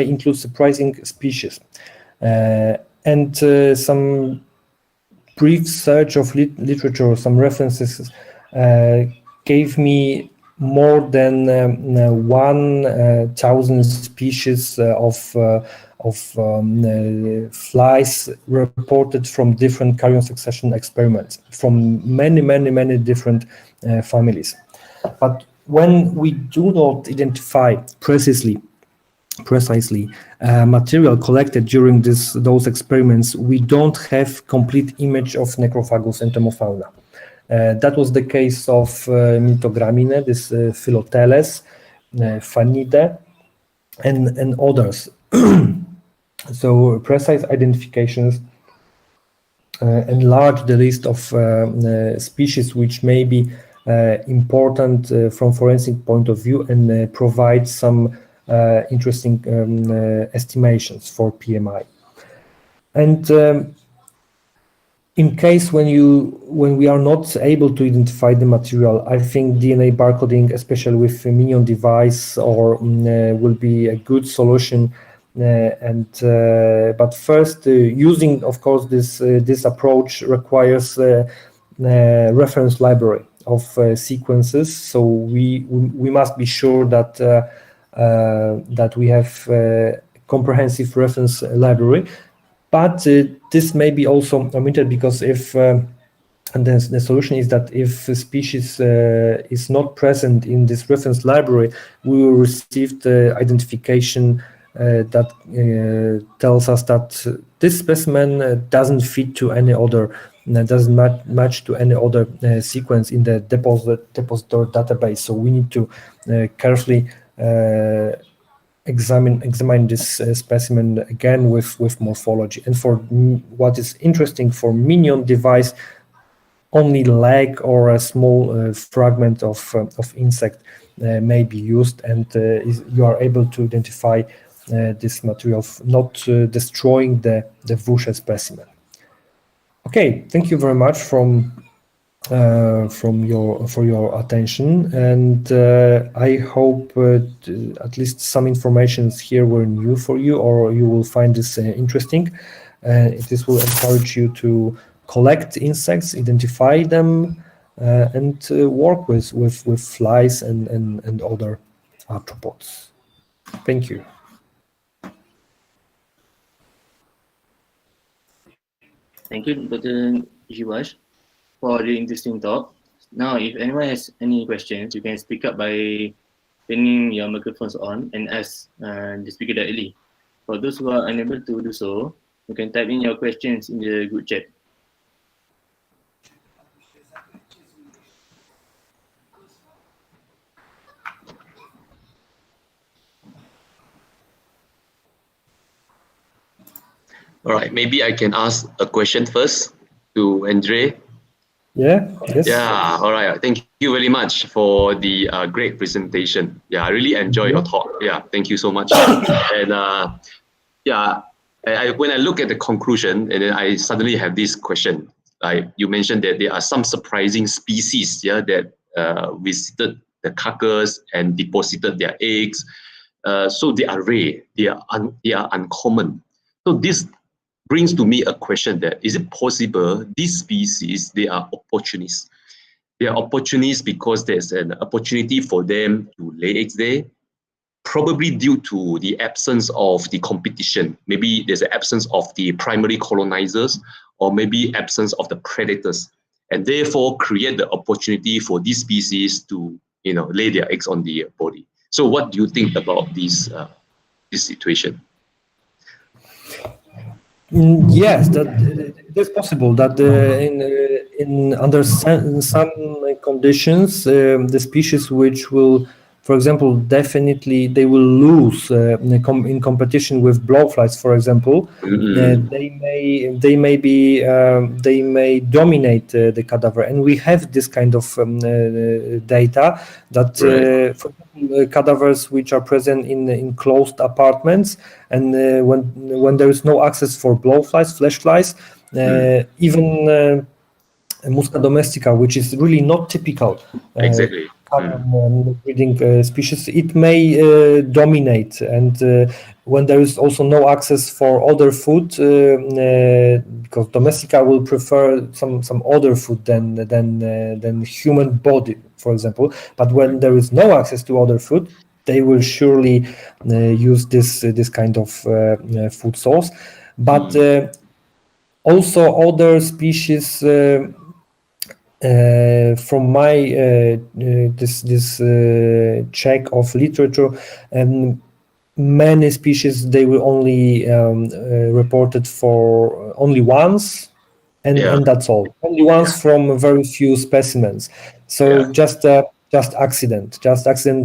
Speaker 2: include surprising species. And some brief search of literature, some references gave me more than 1,000 species of flies reported from different carrion succession experiments from many different families. But when we do not identify precisely material collected during those experiments, we don't have complete image of Necrophagus entomofauna. That was the case of Mitogramine, this Philoteles, Fanide, and others. So precise identifications enlarge the list of species which may be important from forensic point of view, and provide some interesting estimations for PMI. And in case when we are not able to identify the material, I think DNA barcoding, especially with a Minion device, will be a good solution. But first, using, of course, this approach requires reference library of sequences. So we must be sure that we have comprehensive reference library. But this may be also omitted, because if and the solution is that if a species is not present in this reference library, we will receive the identification that tells us that this specimen doesn't fit to any other, doesn't match to any other sequence in the depositor database. So we need to carefully examine this specimen again with morphology. And for what is interesting, for Minion device, only leg or a small fragment of insect may be used, and you are able to identify this material, not destroying the Wuche specimen. Okay, thank you very much for your attention, and I hope at least some information here were new for you, or you will find this interesting. This will encourage you to collect insects, identify them, and work with flies and other arthropods. Thank you.
Speaker 1: Thank you, Dr. Grzywacz, for the interesting talk. Now, if anyone has any questions, you can speak up by turning your microphones on and ask the speaker directly. For those who are unable to do so, you can type in your questions in the group chat.
Speaker 3: All right, maybe I can ask a question first to Andre.
Speaker 2: Yeah, yes.
Speaker 3: Yeah, all right. Thank you very much for the great presentation. Yeah, I really enjoy your talk. Yeah, thank you so much. And yeah, when I look at the conclusion, and then I suddenly have this question. Like you mentioned that there are some surprising species, yeah, that visited the carcass and deposited their eggs. So they are rare. They are uncommon. So this brings to me a question: that is it possible these species, they are opportunists? They are opportunists because there's an opportunity for them to lay eggs there, probably due to the absence of the competition. Maybe there's an absence of the primary colonizers, or maybe absence of the predators, and therefore create the opportunity for these species to, lay their eggs on the body. So what do you think about this situation?
Speaker 2: Yes, that's possible. That in under some conditions, the species which will, for example, definitely they will lose in competition with blowflies, for example. They may dominate the cadaver, and we have this kind of data that for example, cadavers which are present in closed apartments, and when there is no access for blowflies, flesh flies, even Musca domestica, which is really not typical
Speaker 3: Exactly.
Speaker 2: breeding species, it may dominate. And when there is also no access for other food, because domestica will prefer some other food than human body, for example. But when there is no access to other food, they will surely use this kind of food source. But also other species. From my this check of literature, many species they were only reported for only once, and that's all. Only once from very few specimens. So just accident.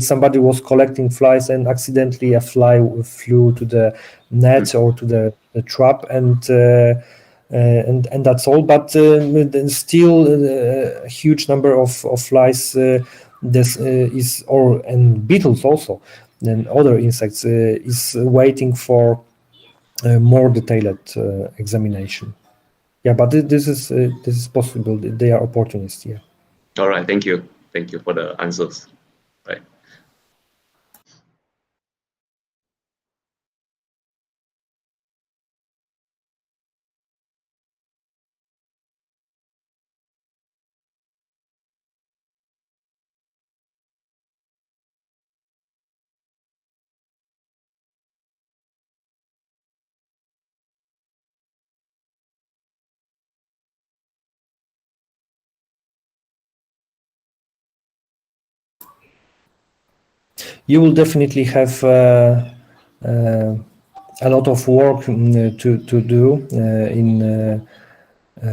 Speaker 2: Somebody was collecting flies, and accidentally a fly flew to the net or to the trap, and that's all. But still a huge number of flies and beetles also, and other insects is waiting for more detailed examination. Yeah, but this is possible. They are opportunists. Yeah.
Speaker 3: All right. Thank you for the answers. Right.
Speaker 2: You will definitely have a lot of work to do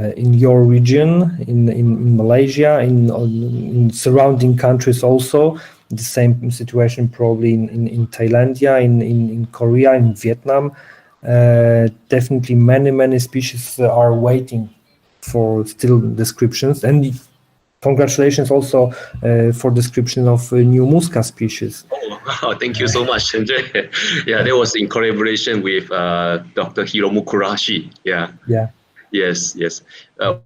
Speaker 2: in your region, in Malaysia, in surrounding countries also. The same situation probably in Thailand, in Korea, in Vietnam. Definitely many species are waiting for still descriptions, and congratulations also for description of new Musca species.
Speaker 3: Oh, thank you so much, Andre. Yeah, that was in collaboration with Dr. Hiromu Kurashi. Yeah. Yes. I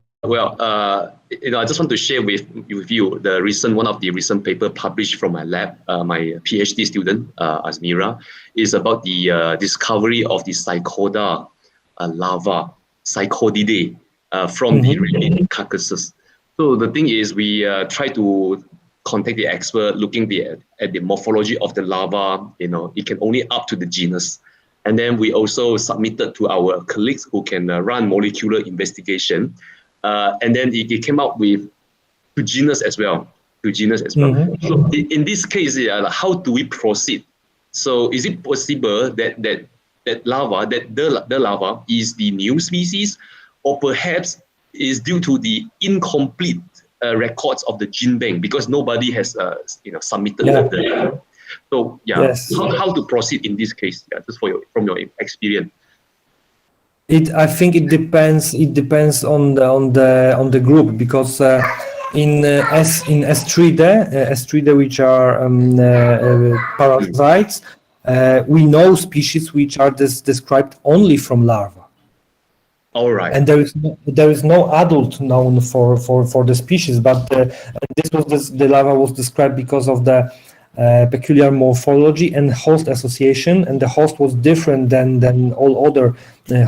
Speaker 3: just want to share with you one of the recent paper published from my lab. My PhD student, Asmira, is about the discovery of the Psychoda larva, Psychodidae, from the remaining carcasses. So the thing is, we try to contact the expert, looking at the morphology of the larva. It can only up to the genus. And then we also submitted to our colleagues who can run molecular investigation. And then it came out with to genus as well, to genus as well. So in this case, how do we proceed? So is it possible that the larva is the new species, or perhaps is due to the incomplete records of the gene bank because nobody has submitted the. So
Speaker 2: Yes.
Speaker 3: how to proceed in this case? Just from your experience.
Speaker 2: I think it depends. It depends on the group, because in S3D, which are parasites, we know species which are described only from larvae.
Speaker 3: All right.
Speaker 2: And there is no adult known for the species, but the larva was described because of the peculiar morphology and host association, and the host was different than all other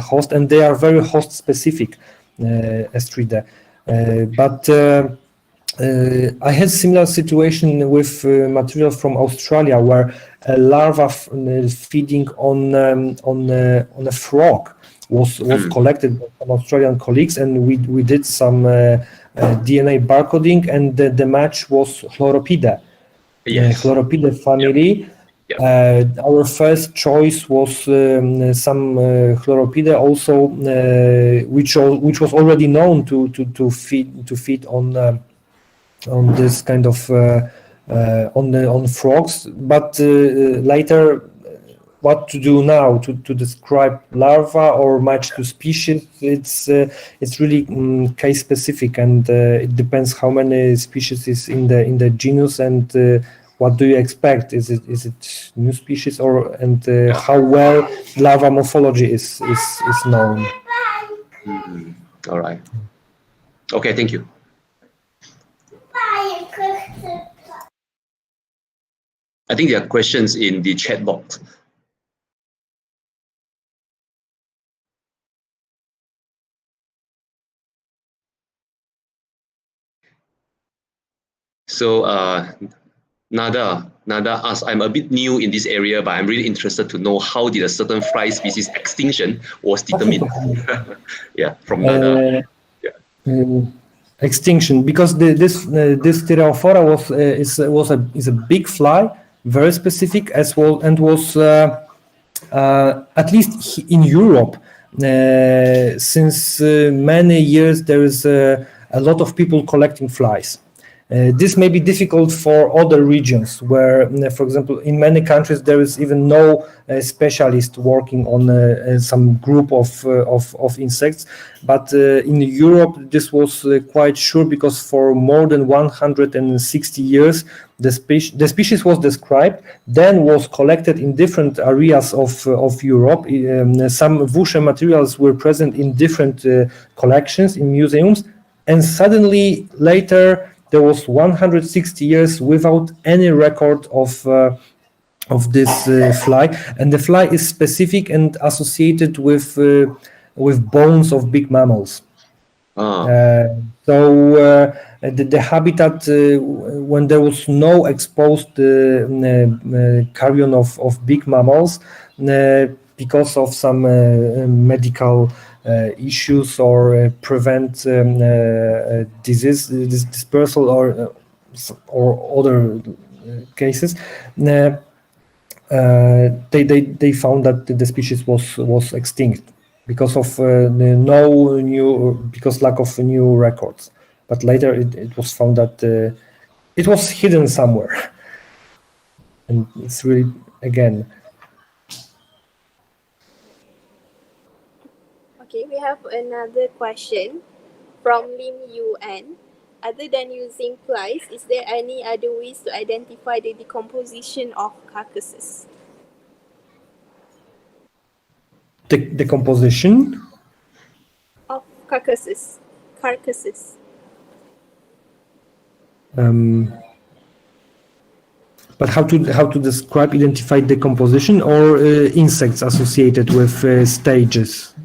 Speaker 2: hosts, and they are very host specific, S3D. But I had similar situation with material from Australia, where a larva feeding on a frog was collected by some Australian colleagues, and we did some DNA barcoding, and the match was Chloropida.
Speaker 3: Yes.
Speaker 2: Chloropida family.
Speaker 3: Yep.
Speaker 2: Our first choice was some Chloropida also, which was already known to feed on this kind of on frogs, but later. What to do now to describe larva or match to species? It's really case specific, and it depends how many species is in the genus, and what do you expect? Is it new species, how well larva morphology is known?
Speaker 3: All right. Okay, thank you. I think there are questions in the chat box. So Nada asks, I'm a bit new in this area, but I'm really interested to know how did a certain fly species extinction was determined. From Nada.
Speaker 2: Extinction, because this Thyreophora is a big fly, very specific as well, and was at least in Europe since many years. There is a lot of people collecting flies. This may be difficult for other regions where, for example, in many countries there is even no specialist working on some group of insects. But in Europe, this was quite sure, because for more than 160 years, the species was described, then was collected in different areas of Europe. Some Voucher materials were present in different collections in museums, and suddenly later, there was 160 years without any record of this fly, and the fly is specific and associated with bones of big mammals. So the habitat, when there was no exposed carrion of big mammals, because of some medical issues or prevent disease dispersal or other cases, they found that the species was extinct because of lack of new records. But later it was found that it was hidden somewhere, and it's really again.
Speaker 4: Okay, we have another question from Lim U.N. Other than using flies, is there any other ways to identify the decomposition of carcasses?
Speaker 2: The composition
Speaker 4: of carcasses.
Speaker 2: But how to describe, identify the composition, or insects associated with stages?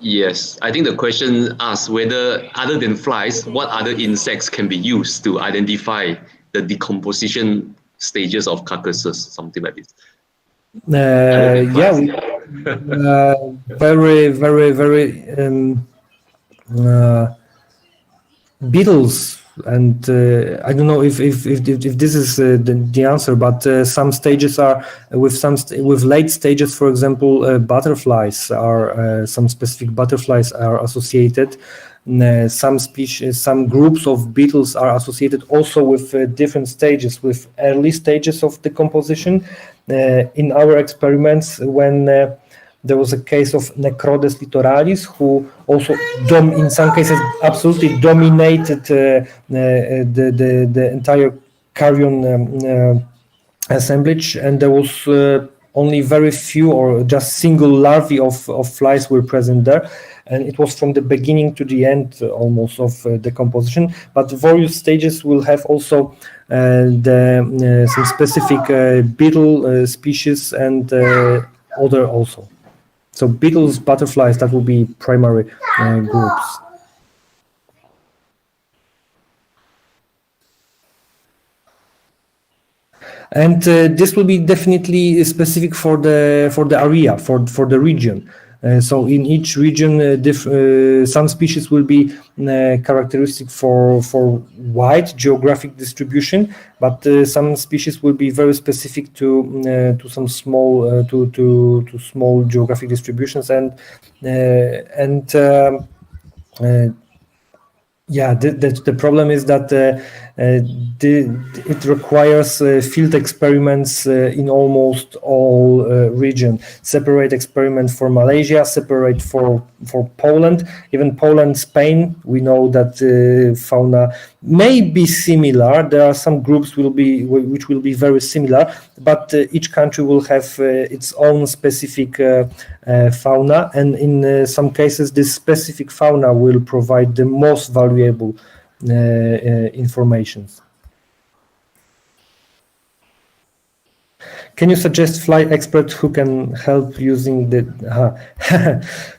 Speaker 3: Yes, I think the question asks whether, other than flies, what other insects can be used to identify the decomposition stages of carcasses, something like this. Very
Speaker 2: beetles, and I don't know if this is the answer, but some stages are with late stages. For example, butterflies are some specific butterflies are associated. Some species, some groups of beetles are associated also with different stages, with early stages of decomposition. In our experiments, when there was a case of Necrodes litoralis, who also, in some cases, absolutely dominated the entire carrion assemblage, and there was only very few or just single larvae of flies were present there, and it was from the beginning to the end almost of decomposition. But various stages will have also some specific beetle species and other also. So beetles, butterflies, that will be primary groups. And this will be definitely specific for the area, for the region. So in each region, some species will be characteristic for wide geographic distribution, but some species will be very specific to some small to small geographic distributions, and yeah, the problem is that it requires field experiments in almost all region. Separate experiment for Malaysia, separate for Poland, even Poland, Spain. We know that fauna may be similar. There are some groups which will be very similar, but each country will have its own specific fauna, and in some cases this specific fauna will provide the most valuable information. Can you suggest fly expert who can help using the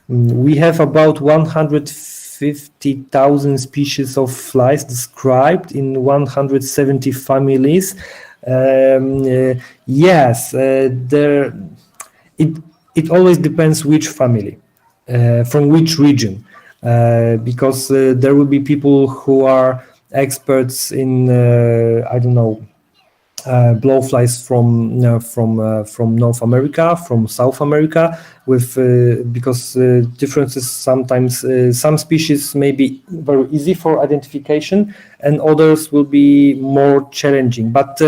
Speaker 2: we have about 150,000 species of flies described in 170 families. Yes, it always depends which family, from which region, because there will be people who are experts in I don't know, blowflies from North America, from South America, with because differences sometimes some species may be very easy for identification and others will be more challenging. But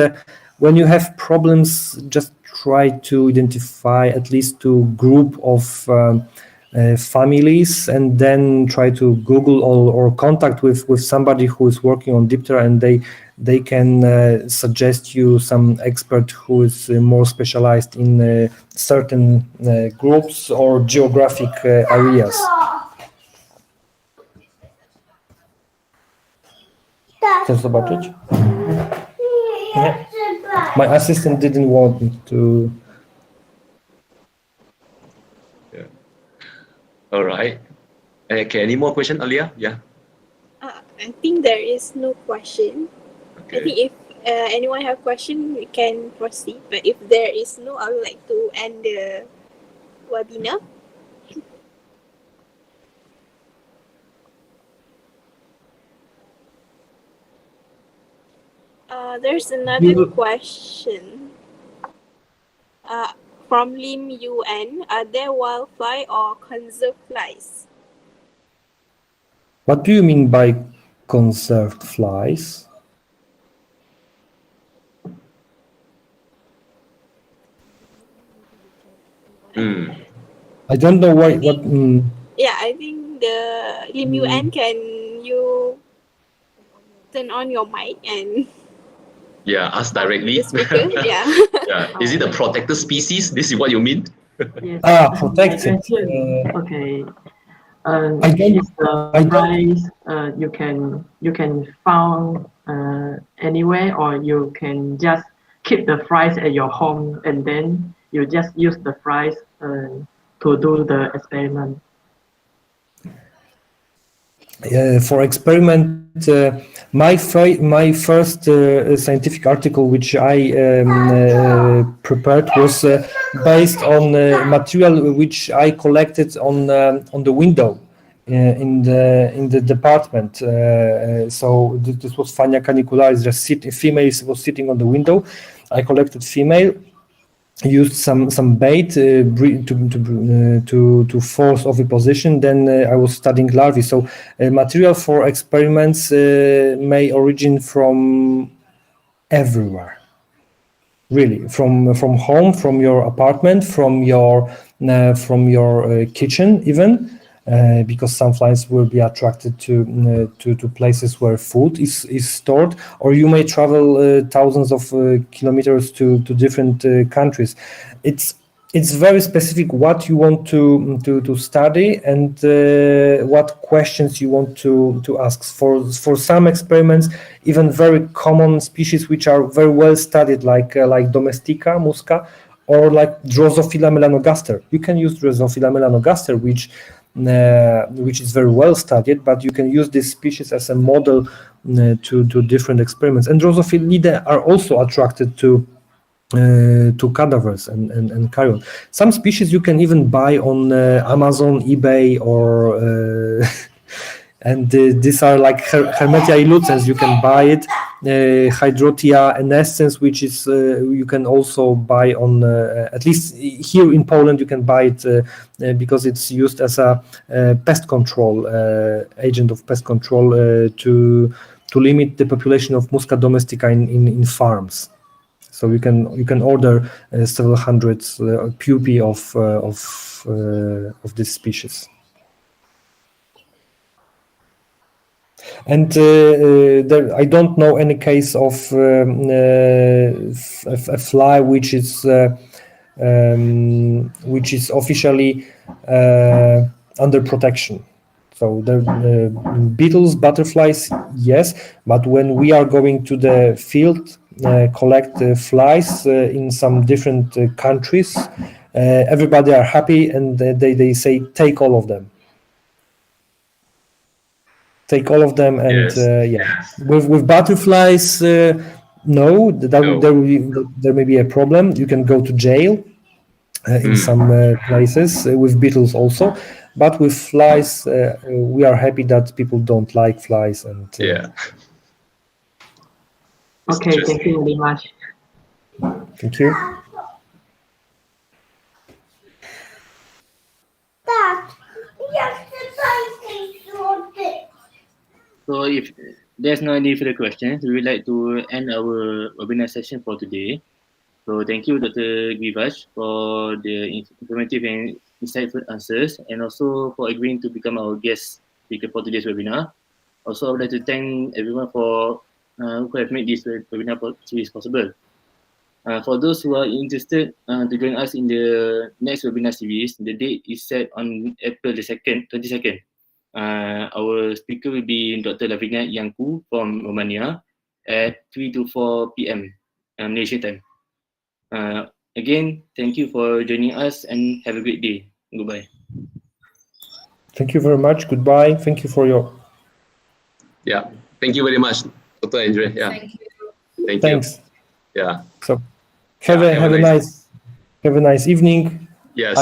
Speaker 2: when you have problems, just try to identify at least two group of families, and then try to Google or contact with somebody who is working on diptera, and they can suggest you some expert who is more specialized in certain groups or geographic areas. Chcesz zobaczyć? Nie. My assistant didn't want me to.
Speaker 3: Yeah. All right. Okay, any more question, Alia? Yeah.
Speaker 4: I think there is no question.
Speaker 3: Okay.
Speaker 4: I think if anyone have question, we can proceed. But if there is no, I would like to end the webinar. There's another question from Lim UN. Are there wildfly or conserved flies?
Speaker 2: What do you mean by conserved flies? I don't know why. What?
Speaker 4: Yeah, I think the Lim UN, can you turn on your mic and
Speaker 3: Yeah, ask directly.
Speaker 4: the speaker? Yeah.
Speaker 3: Yeah. Is it a protected species? This is what you mean?
Speaker 5: Yes.
Speaker 2: Protected.
Speaker 5: Okay.
Speaker 2: I don't.
Speaker 5: Is the flies you can found anywhere, or you can just keep the flies at your home and then you just use the flies to do the experiment?
Speaker 2: For experiment, my first scientific article which I prepared was based on material which I collected on the window in the department. So this was Fania canicularis. The female was sitting on the window. I collected female, used some bait to force oviposition. Then I was studying larvae. So material for experiments may origin from everywhere. Really, from home, from your apartment, from your kitchen, even. Because some flies will be attracted to places where food is stored, or you may travel thousands of kilometers to different countries. It's very specific what you want to study and what questions you want to ask. For some experiments, even very common species which are very well studied, like Domestica musca, or like Drosophila melanogaster. You can use Drosophila melanogaster, which is very well studied, but you can use this species as a model to different experiments. And Drosophilidae are also attracted to cadavers and carrion. Some species you can even buy on Amazon, eBay, or and these are like Hermetia illucens. You can buy it. Hydrotia enescens, which is you can also buy on at least here in Poland. You can buy it because it's used as a pest control agent of pest control to limit the population of Musca domestica in farms. So you can order several hundreds pupae of this species. And I don't know any case of a fly which is officially under protection. So the beetles, butterflies, yes, but when we are going to the field, collect flies in some different countries, everybody are happy and they say take all of them. Take all of them, and
Speaker 3: Yes.
Speaker 2: with butterflies, no, there may be a problem. You can go to jail in some places. With beetles also, but with flies, we are happy that people don't like flies. And
Speaker 5: Okay, thank you very much.
Speaker 2: Thank you.
Speaker 1: So if there's no any further questions, we would like to end our webinar session for today. So thank you, Dr. Grzywacz, for the informative and insightful answers, and also for agreeing to become our guest speaker for today's webinar. Also, I would like to thank everyone for who have made this webinar series possible. For those who are interested to join us in the next webinar series, the date is set on April 22nd. Our speaker will be Dr. Lavinia Iancu from Romania at 3 to 4 p.m. Malaysian time. Again, thank you for joining us and have a great day. Goodbye.
Speaker 2: Thank you very much. Goodbye. Thank you for your.
Speaker 3: Yeah. Thank you very much, Dr. Andrezj. Yeah.
Speaker 4: Thank you.
Speaker 2: Thanks.
Speaker 3: Yeah.
Speaker 2: So have a nice evening.
Speaker 3: Yes.